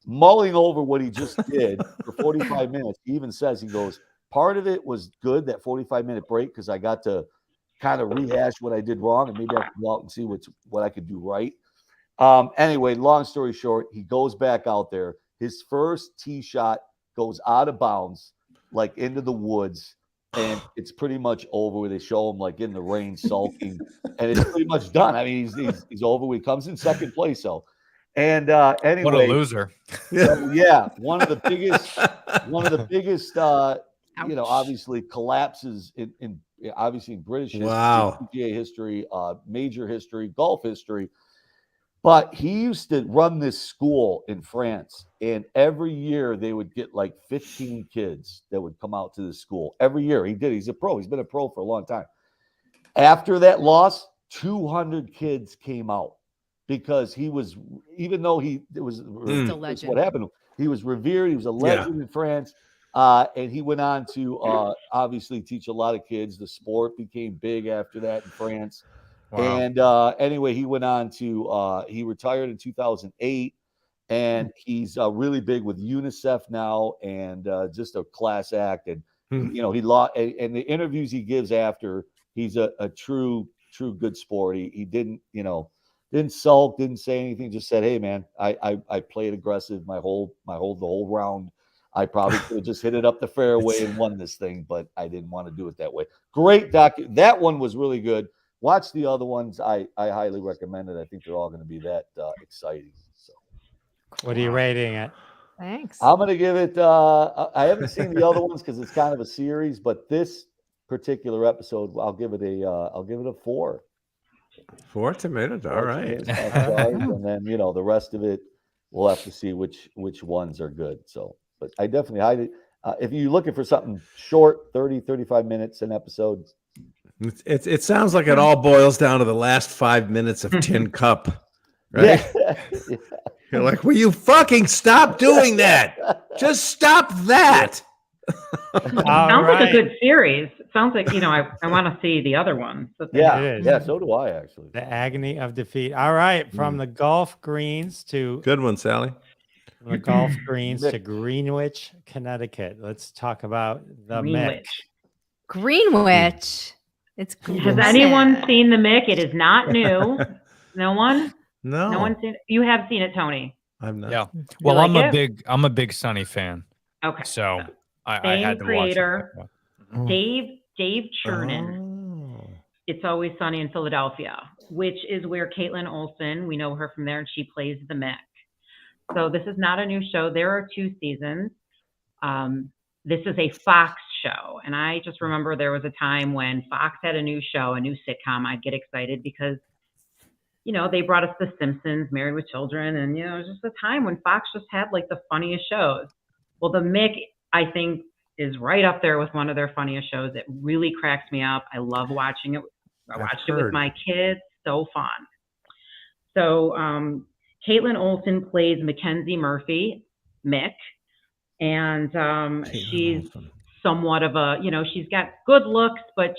mulling over what he just did for 45 minutes. He even says, he goes, part of it was good, that 45-minute break, because I got to kind of rehash what I did wrong, and maybe I could go out and see what I could do right. Anyway, long story short, he goes back out there. His first tee shot goes out of bounds, like into the woods, and it's pretty much over. They show him like in the rain sulking, and it's pretty much done. I mean, he's over. He comes in second place, so. And anyway, what a loser! So, yeah, one of the biggest, obviously collapses in British history, PGA history, major history, golf history. But he used to run this school in France, and every year they would get like 15 kids that would come out to the school. Every year he did. He's a pro. He's been a pro for a long time. After that loss, 200 kids came out because he was, even though it was a legend. What happened, he was revered. He was a legend in France. And he went on to obviously teach a lot of kids. The sport became big after that in France. Wow. And anyway, he went on to he retired in 2008, and he's really big with UNICEF now, and just a class act. And he lost. And the interviews he gives after, he's a true good sport. He didn't sulk, didn't say anything. Just said, "Hey man, I played aggressive the whole round. I probably could have just hit it up the fairway and won this thing, but I didn't want to do it that way." Great that one was really good. Watch the other ones. I highly recommend it. I think they're all going to be that exciting. So, what are you rating it? Thanks. I'm going to give it. I haven't seen the other ones because it's kind of a series, but this particular episode, I'll give it a 4. 4 tomatoes. All right. And then the rest of it, we'll have to see which ones are good. So, but I definitely highly. If you're looking for something short, 30, 35 minutes an episode. It sounds like it all boils down to the last 5 minutes of Tin Cup, right? Yeah. You're like, will you fucking stop doing that? Just stop that. Sounds like a good series. It sounds like, I want to see the other ones. Yeah, so do I, actually. The agony of defeat. All right, from the golf greens to... Good one, Sally. From the golf greens to Greenwich, Connecticut. Let's talk about the Mick. Greenwich. It's Has anyone seen the Mick? It is not new. No one? No. No one's seen it? You have seen it, Tony. I'm not. Yeah. Well, I'm a big Sunny fan. Okay. So I had to creator, watch it. Dave Chernin. It's Always Sunny in Philadelphia, which is where Caitlin Olsen, we know her from there, and she plays the Mick. So this is not a new show. There are 2 seasons. This is a Fox show. And I just remember there was a time when Fox had a new show, a new sitcom. I'd get excited because, you know, they brought us The Simpsons, Married with Children. And, you know, it was just a time when Fox just had like the funniest shows. Well, the Mick, I think, is right up there with one of their funniest shows. It really cracks me up. I love watching it. I watched it with my kids. So fun. So Caitlin Olsen plays Mackenzie Murphy, Mick. And she's somewhat of a, you know, she's got good looks, but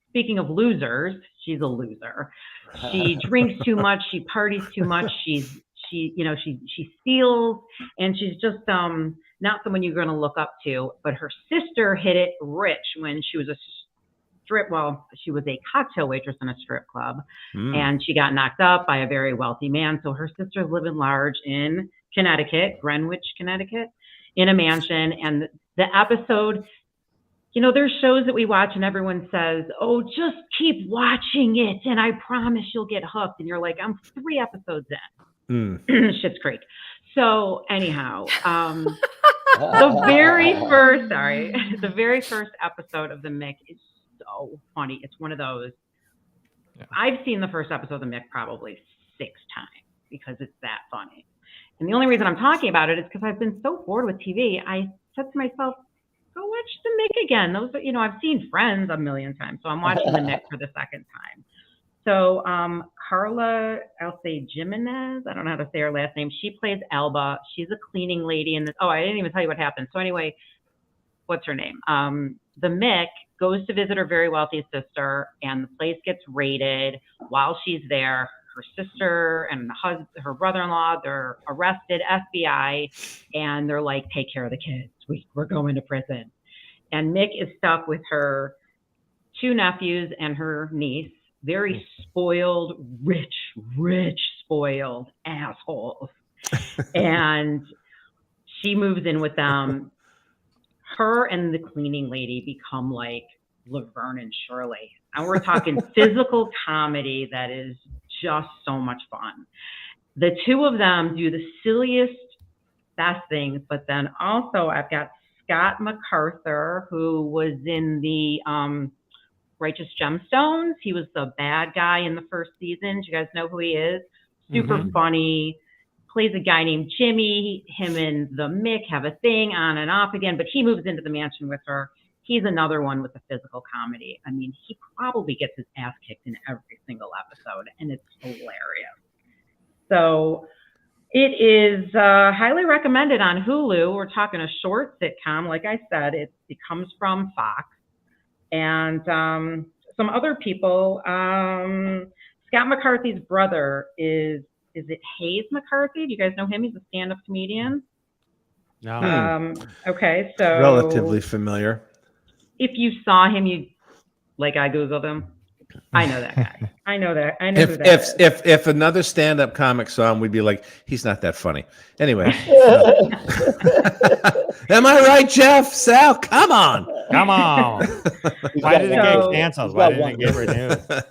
speaking of losers, she's a loser. She drinks too much. She parties too much. She steals, and she's just not someone you're going to look up to. But her sister hit it rich when she was she was a cocktail waitress in a strip club, and she got knocked up by a very wealthy man. So her sister's living large in Connecticut, Greenwich, Connecticut, in a mansion. And the episode, you know, there's shows that we watch and everyone says, oh, just keep watching it and I promise you'll get hooked. And you're like, I'm 3 episodes in. Schitt's Creek. So anyhow, the very first episode of The Mick is so funny. It's one of those. Yeah. I've seen the first episode of The Mick probably 6 times because it's that funny. And the only reason I'm talking about it is because I've been so bored with TV. I said to myself, go watch The Mick again. Those, you know, I've seen Friends a million times, so I'm watching The Mick for the second time. So Carla, I'll say Jimenez. I don't know how to say her last name. She plays Alba. She's a cleaning lady in this. Oh, I didn't even tell you what happened. So anyway, what's her name? The Mick goes to visit her very wealthy sister, and the place gets raided. While she's there, her sister and her brother-in-law, they're arrested, FBI, and they're like, take care of the kids. We're going to prison. And Mick is stuck with her 2 nephews and her niece, very spoiled, rich, spoiled assholes. And she moves in with them. Her and the cleaning lady become like Laverne and Shirley. And we're talking physical comedy that is just so much fun. The 2 of them do the silliest, best things, but then also I've got Scott MacArthur, who was in the Righteous Gemstones. He was the bad guy in the first season. Do you guys know who he is? Super funny. Plays a guy named Jimmy. Him and the Mick have a thing on and off again, but he moves into the mansion with her. He's another one with the physical comedy. I mean, he probably gets his ass kicked in every single episode, and it's hilarious. So it is highly recommended on Hulu. We're talking a short sitcom. Like I said, it comes from Fox. And some other people, Scott McCarthy's brother is it Hayes McCarthy? Do you guys know him? He's a stand-up comedian. No. Okay, so relatively familiar. If you saw him, I Googled him. I know that guy. I know who that is. If another stand-up comic saw him, we'd be like, he's not that funny. Anyway. Am I right, Jeff? Sal, come on. Why did it get canceled? Why didn't it get renewed?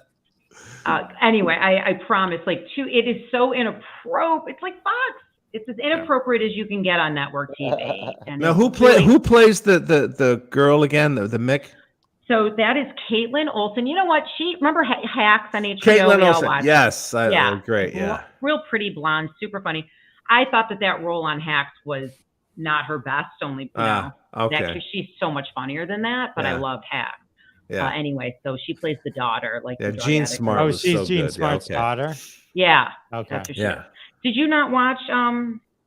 Anyway, I promise, it is so inappropriate. It's like Fox. It's as inappropriate as you can get on network TV. And now, who plays the girl again? The Mick? So that is Caitlin Olsen. You know what? Remember Hacks on HBO? Caitlin Olsen. Yes. Great. Yeah. Real pretty blonde, super funny. I thought that role on Hacks was not her best. Okay. She's so much funnier than that. But I loved Hacks. Yeah. Anyway, so she plays the daughter. Jean Smart. Oh, she's Jean Smart's daughter. Yeah. Okay. That's who she is. Did you not watch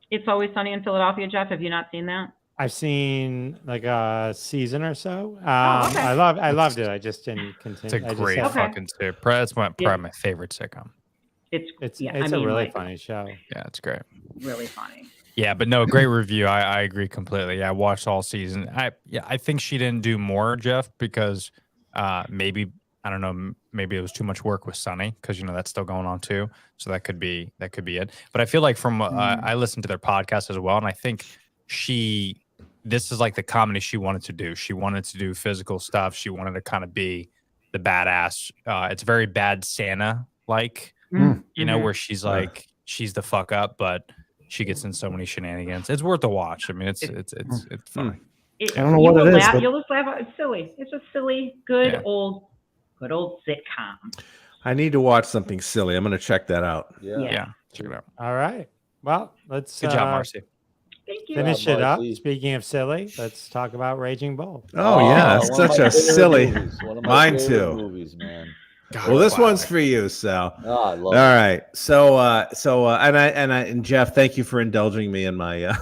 It's Always Sunny in Philadelphia, Jeff? Have you not seen that? I've seen like a season or so. Okay. I loved it. I just didn't continue. It's a great fucking sitcom. That's probably my favorite sitcom. It's a really funny show. Yeah, it's great. Really funny. Yeah, but no, great review. I agree completely. I watched all season. I think she didn't do more, Jeff, because maybe I don't know. Maybe it was too much work with Sunny because that's still going on too. So that could be it. But I feel like from I listened to their podcast as well, and I think this is like the comedy she wanted to do. She wanted to do physical stuff. She wanted to kind of be the badass. It's very bad Santa like, you know, where she's like she's the fuck up, but she gets in so many shenanigans. It's worth a watch. I mean, it's funny. I don't know what it is, but You'll just laugh. It's silly. It's just silly, good old sitcom. I need to watch something silly. I'm going to check that out. Yeah, check it out. All right. Well, let's Good job, Marcy. Thank you. finish it up. Marcy. Speaking of silly, let's talk about Raging Bull. Oh, yeah. one of Such my a favorite silly. movies. One of my Mine favorite too. Movies, man. God, Well, this wow. one's for you, Sal. Oh, I love All right. So and Jeff, thank you for indulging me in my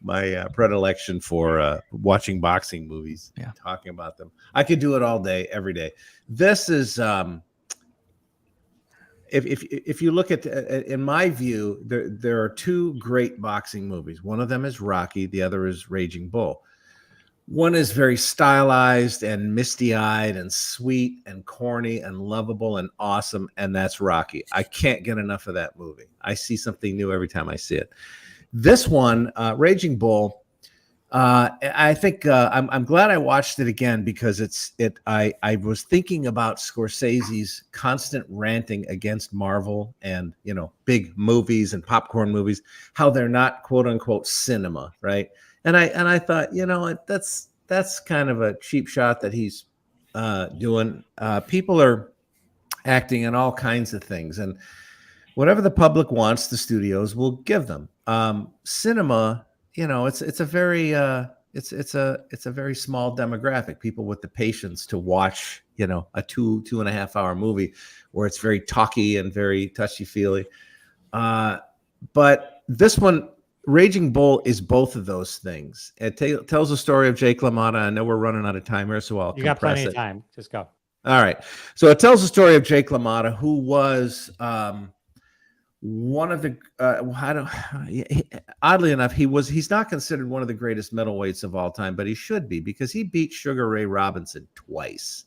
my predilection for watching boxing movies. Yeah. Talking about them. I could do it all day, every day. This is if you look at in my view, there are two great boxing movies. One of them is Rocky, the other is Raging Bull. One is very stylized and misty-eyed and sweet and corny and lovable and awesome, and that's Rocky. I can't get enough of that movie. I see something new every time I see it. This one, Raging Bull, I think I'm glad I watched it again because I was thinking about Scorsese's constant ranting against Marvel and, you know, big movies and popcorn movies, how they're not quote unquote cinema, right? And I thought, you know, that's kind of a cheap shot that he's doing. People are acting in all kinds of things, and whatever the public wants, the studios will give them. Cinema, you know, it's a very it's a very small demographic. People with the patience to watch, you know, a 2.5 hour movie where it's very talky and very touchy feely. But this one, Raging Bull, is both of those things. It tells the story of Jake LaMotta. I know we're running out of time here, so I'll You got compress plenty it. of time. Just go. All right. So it tells the story of Jake LaMotta, who was one of the oddly enough, he's not considered one of the greatest middleweights of all time, but he should be because he beat Sugar Ray Robinson twice.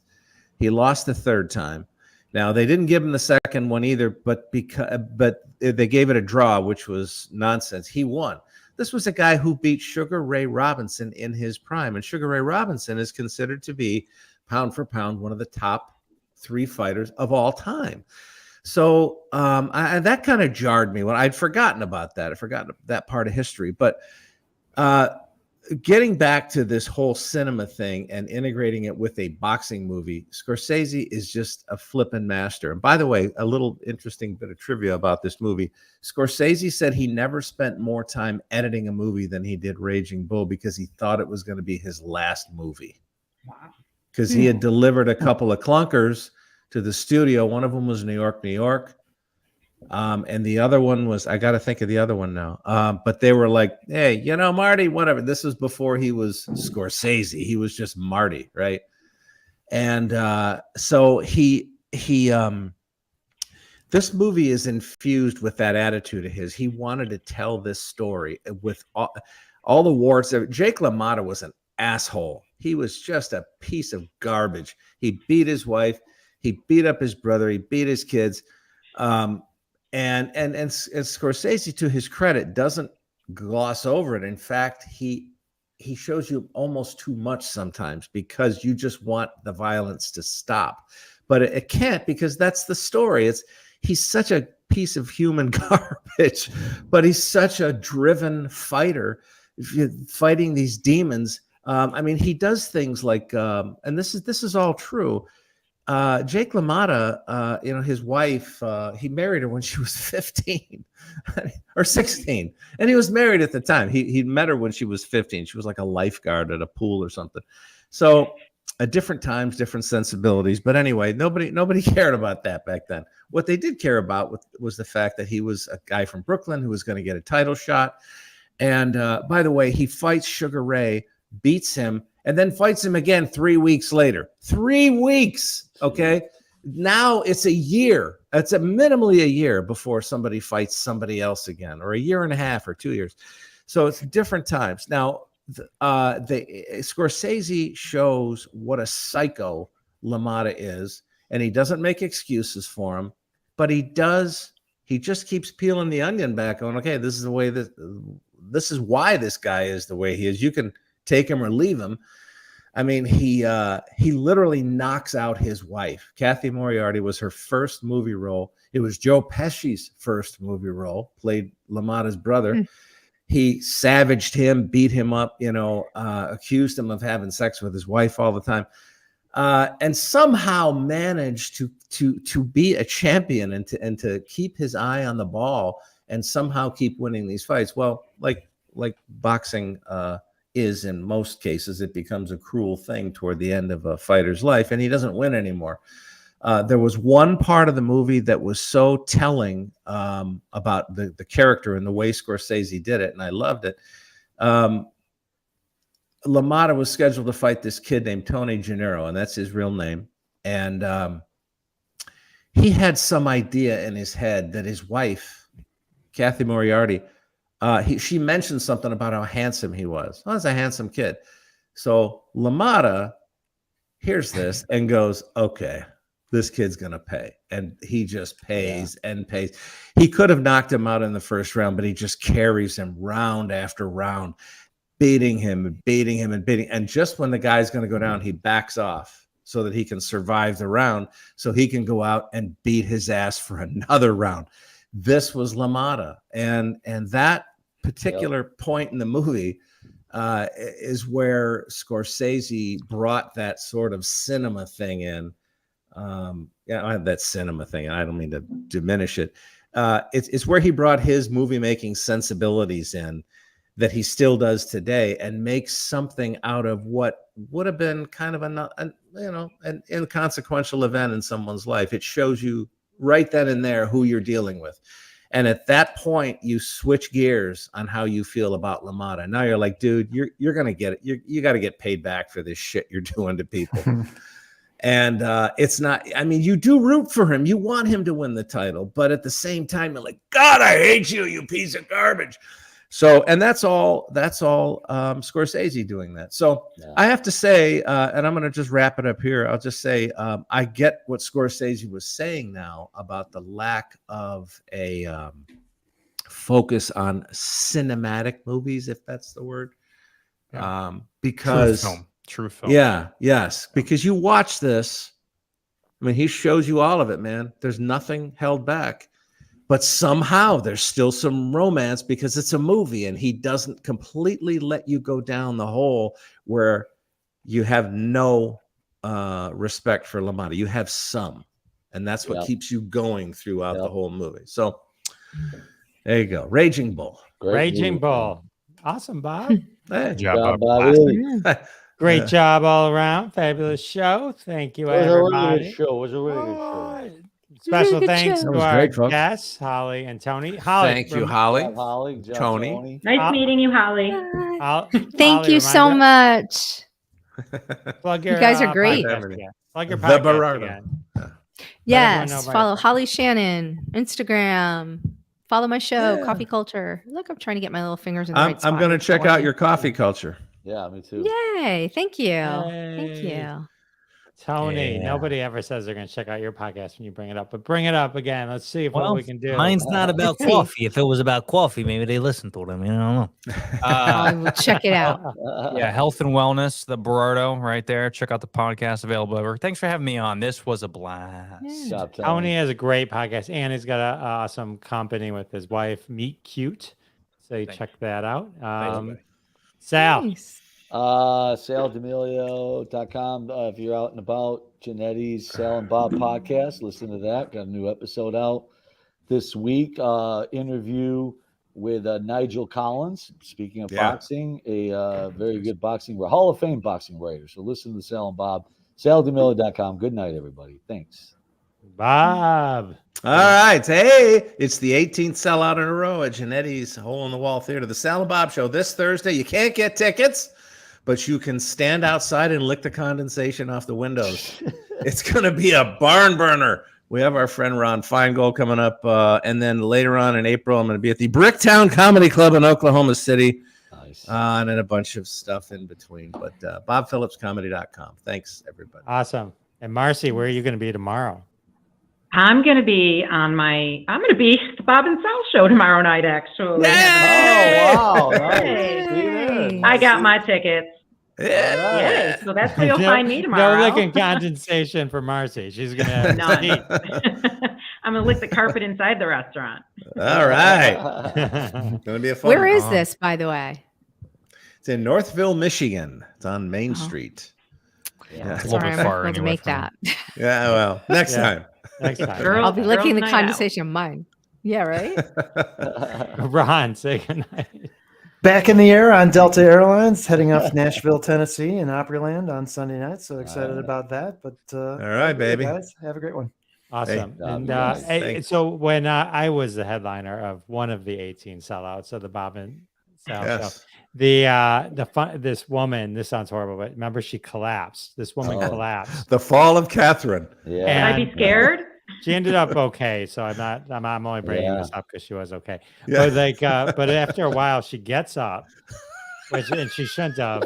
He lost the third time. Now they didn't give him the second one either, but they gave it a draw, which was nonsense. He won. This was a guy who beat Sugar Ray Robinson in his prime, and Sugar Ray Robinson is considered to be pound for pound one of the top 3 fighters of all time. So that kind of jarred me when I'd forgotten about that. I forgot that part of history. But getting back to this whole cinema thing and integrating it with a boxing movie, Scorsese is just a flippin' master. And by the way, a little interesting bit of trivia about this movie. Scorsese said he never spent more time editing a movie than he did Raging Bull because he thought it was going to be his last movie. Wow. Because he had delivered a couple of clunkers to the studio. One of them was New York. And the other one was, I got to think of the other one now. But they were like, hey, you know, Marty, whatever. This was before he was Scorsese. He was just Marty, right? And so this movie is infused with that attitude of his. He wanted to tell this story with all the warts. Jake LaMotta was an asshole. He was just a piece of garbage. He beat his wife. He beat up his brother. He beat his kids. And Scorsese, to his credit, doesn't gloss over it. In fact, he shows you almost too much sometimes because you just want the violence to stop. But it can't, because that's the story. He's such a piece of human garbage, but he's such a driven fighter, fighting these demons. I mean, he does things like, and this is all true. Jake LaMotta, you know, his wife, he married her when she was 15 or 16, and he was married at the time. He met her when she was 15. She was like a lifeguard at a pool or something. So at different times, different sensibilities. But anyway, nobody cared about that back then. What they did care about was the fact that he was a guy from Brooklyn who was going to get a title shot. And by the way, he fights Sugar Ray, beats him, and then fights him again 3 weeks later. 3 weeks, okay? Now it's a year. It's minimally a year before somebody fights somebody else again, or a year and a half or 2 years. So it's different times. Now, Scorsese shows what a psycho LaMotta is, and he doesn't make excuses for him, but he just keeps peeling the onion back on, okay, this is the way this is why this guy is the way he is. You can take him or leave him. I mean, he literally knocks out his wife. Kathy Moriarty was her first movie role. It was Joe Pesci's first movie role, played LaMotta's brother. He savaged him, beat him up, accused him of having sex with his wife all the time, and somehow managed to be a champion and to keep his eye on the ball and somehow keep winning these fights. Well, like boxing is in most cases, it becomes a cruel thing toward the end of a fighter's life, and he doesn't win anymore. There was one part of the movie that was so telling about the character and the way Scorsese did it, and I loved it. LaMotta was scheduled to fight this kid named Tony Gennaro, and that's his real name. And he had some idea in his head that his wife, Kathy Moriarty, she mentioned something about how handsome he was. Oh, he's a handsome kid. So LaMotta hears this and goes, okay, this kid's going to pay. And he just pays and pays. He could have knocked him out in the first round, but he just carries him round after round, beating him and beating him and beating. And just when the guy's going to go down, he backs off so that he can survive the round, so he can go out and beat his ass for another round. This was LaMotta. And that particular point in the movie is where Scorsese brought that sort of cinema thing in. I have that cinema thing, and I don't mean to diminish it. It's where he brought his movie making sensibilities in that he still does today, and makes something out of what would have been kind of an inconsequential event in someone's life. It shows you right then and there who you're dealing with. And at that point, you switch gears on how you feel about LaMotta. Now you're like, dude, you're going to get it. You got to get paid back for this shit you're doing to people. And it's not, I mean, you do root for him. You want him to win the title. But at the same time, you're like, God, I hate you, you piece of garbage. So, and that's all Scorsese doing that. So I have to say, and I'm going to just wrap it up here. I'll just say, I get what Scorsese was saying now about the lack of a focus on cinematic movies, if that's the word. Because True film. Yeah, yes. Because you watch this, I mean, he shows you all of it, man. There's nothing held back. But somehow there's still some romance because it's a movie, and he doesn't completely let you go down the hole where you have no respect for LaMotta. You have some, and that's what keeps you going throughout the whole movie. So there you go. Raging Bull. Raging Bull. Awesome, Bob. Hey. Good job, Bob. Great job all around. Fabulous show. Thank you, everybody. It was a really good show. Special good thanks show. to our guests, Holly and Tony. Holly, Thank you, Holly. Holly, Tony. Nice meeting you, Holly. Thank you so much. Plug your, You guys are great. Plug your The podcast Berardo. again. Yes, follow Holly Shannon, Instagram. Follow my show, Coffee Culture. Look, I'm trying to get my little fingers in the right spot. I'm going to check out your coffee culture. Yeah, me too. Yay. Thank you. Yay. Thank you. Tony, nobody ever says they're going to check out your podcast when you bring it up, but bring it up again. Let's see what we can do. Mine's not about coffee. If it was about coffee, maybe they listen to it. I mean, I don't know. I will check it out. Yeah, health and wellness, the Berardo right there. Check out the podcast available everywhere. Thanks for having me on. This was a blast. Yeah. Tony has a great podcast, and he's got an awesome company with his wife, Meet Cute. So you check that out. Sal. Nice. SalD'Amelio.com. If you're out and about, Janetti's Sal and Bob podcast, listen to that. Got a new episode out this week. Interview with Nigel Collins. Speaking of boxing, a very good boxing, Hall of Fame boxing writer. So listen to Sal and Bob. SalD'Amelio.com. Good night, everybody. Thanks. Bob. All right. Hey, it's the 18th sellout in a row at Janetti's Hole in the Wall Theater, the Sal and Bob Show this Thursday. You can't get tickets, but you can stand outside and lick the condensation off the windows. It's going to be a barn burner. We have our friend Ron Feingold coming up. And then later on in April, I'm going to be at the Bricktown Comedy Club in Oklahoma City. Nice. And then a bunch of stuff in between. But BobPhillipsComedy.com. Thanks, everybody. Awesome. And Marcy, where are you going to be tomorrow? I'm going to be the Bob and Sal show tomorrow night, actually. Oh, wow. Nice. Hey. I got my tickets. Yeah. Yay. So that's where you'll No- find me tomorrow. No licking condensation for Marcy. She's gonna None. eat. I'm gonna lick the carpet inside the restaurant. All right. Gonna be a fun. Where is one. this, by the way? It's in Northville, Michigan. It's on Main Street. Yeah. It's a little Sorry, bit I'm far not able to anyway make from- that. Yeah. Well, next Yeah. time. Next time. Girl- I'll be Girls' licking the night out. condensation of mine. Yeah, right? Ron, say goodnight. Back in the air on Delta Airlines, heading off to Nashville, Tennessee, and Opryland on Sunday night. So excited about that. But All right, baby. guys, have a great one. Awesome. Hey, and nice. Thanks. so when I was the headliner of one of the 18 sellouts of the Bob and Sal show, Yes. this woman, this sounds horrible, but remember she collapsed. This woman Oh. collapsed. The Fall of Catherine. Yeah. And- Should I be scared? She ended up okay, so I'm only bringing Yeah. this up because she was okay. Yeah. But after a while, she gets up, and she shouldn't have,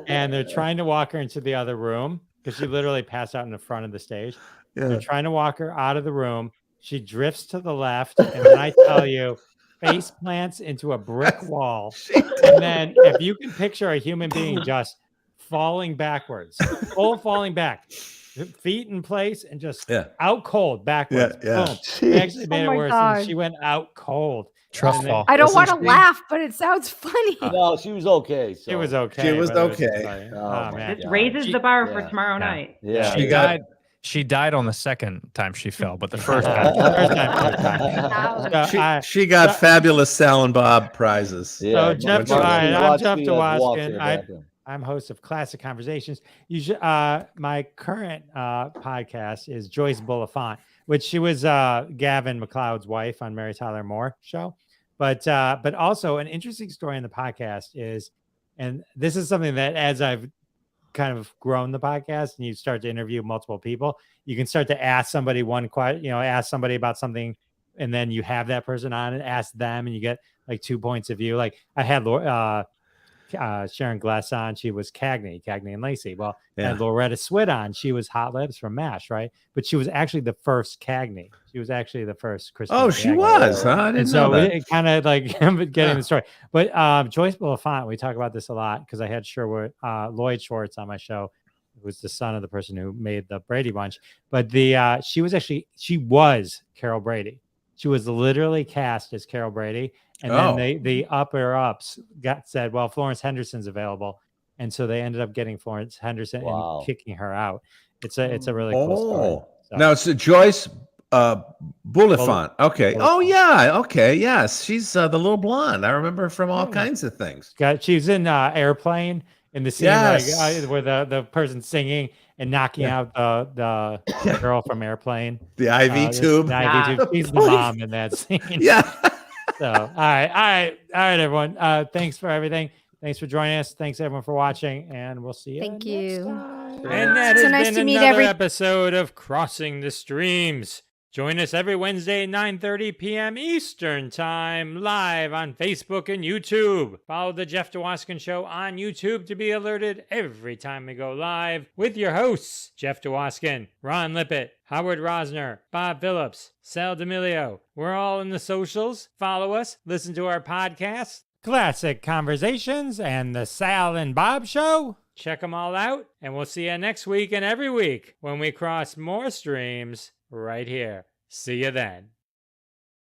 and they're trying to walk her into the other room because she literally passed out in the front of the stage. Yeah. They're trying to walk her out of the room. She drifts to the left, and when I tell you, face plants into a brick wall, and then if you can picture a human being just falling backwards, full falling back, feet in place, and just Yeah. out cold backwards. Yeah. Boom. They actually made Oh it my worse. God. And she went out cold. Trust And then- fall. I don't want to Wasn't she- laugh, but it sounds funny. No, she was okay. So. It was okay. She was but it just okay. like, Oh, oh, my man. This God. raises She- the bar for yeah. tomorrow Yeah. night. Yeah. She got- died. She died on the second time she fell, but the first time. First time. So She got fabulous Sal and Bob prizes. Yeah. Jeff, Mark, all right, you I'm watched Jeff me, walk Dwoskin. to the I- bathroom. I'm host of Classic Conversations. You should, my current podcast is Joyce Bulifant, which she was Gavin McLeod's wife on Mary Tyler Moore show. But also an interesting story in the podcast is, and this is something that as I've kind of grown the podcast and you start to interview multiple people, you can start to ask somebody one question, ask somebody about something, and then you have that person on and ask them, and you get like 2 points of view. Like I had Sharon Glass on, she was Cagney and Lacey. Well, I had Loretta Swit on, she was Hot Lips from MASH, right? But she was actually the first Cagney. She was actually the first Christine. Oh, she Cagney. was, huh? I didn't And so know that. it kind of like getting the story. But Joyce Bulifant, we talk about this a lot because I had Lloyd Schwartz on my show, who was the son of the person who made the Brady Bunch. But she was Carol Brady. She was literally cast as Carol Brady. And then the upper ups said, well, Florence Henderson's available. And so they ended up getting Florence Henderson and kicking her out. It's a really cool story. So, Now it's Joyce Bulifant. Okay. Oh yeah. Okay. Yes, she's the little blonde. I remember her from all kinds of things. she's in Airplane in the scene where the person's singing and knocking out the girl from Airplane. The IV tube. The IV tube. She's the mom in that scene. Yeah. So, all right, everyone. Thanks for everything. Thanks for joining us. Thanks everyone for watching, and we'll see you. Thank next you. time. And that So has nice been to meet another every- episode of Crossing the Streams. Join us every Wednesday, 9:30 p.m. Eastern Time, live on Facebook and YouTube. Follow the Jeff Dwoskin Show on YouTube to be alerted every time we go live with your hosts, Jeff Dwoskin, Ron Lippett, Howard Rosner, Bob Phillips, Sal D'Amelio. We're all in the socials. Follow us, listen to our podcast, Classic Conversations, and the Sal and Bob Show. Check them all out, and we'll see you next week and every week when we cross more streams right here. See you then.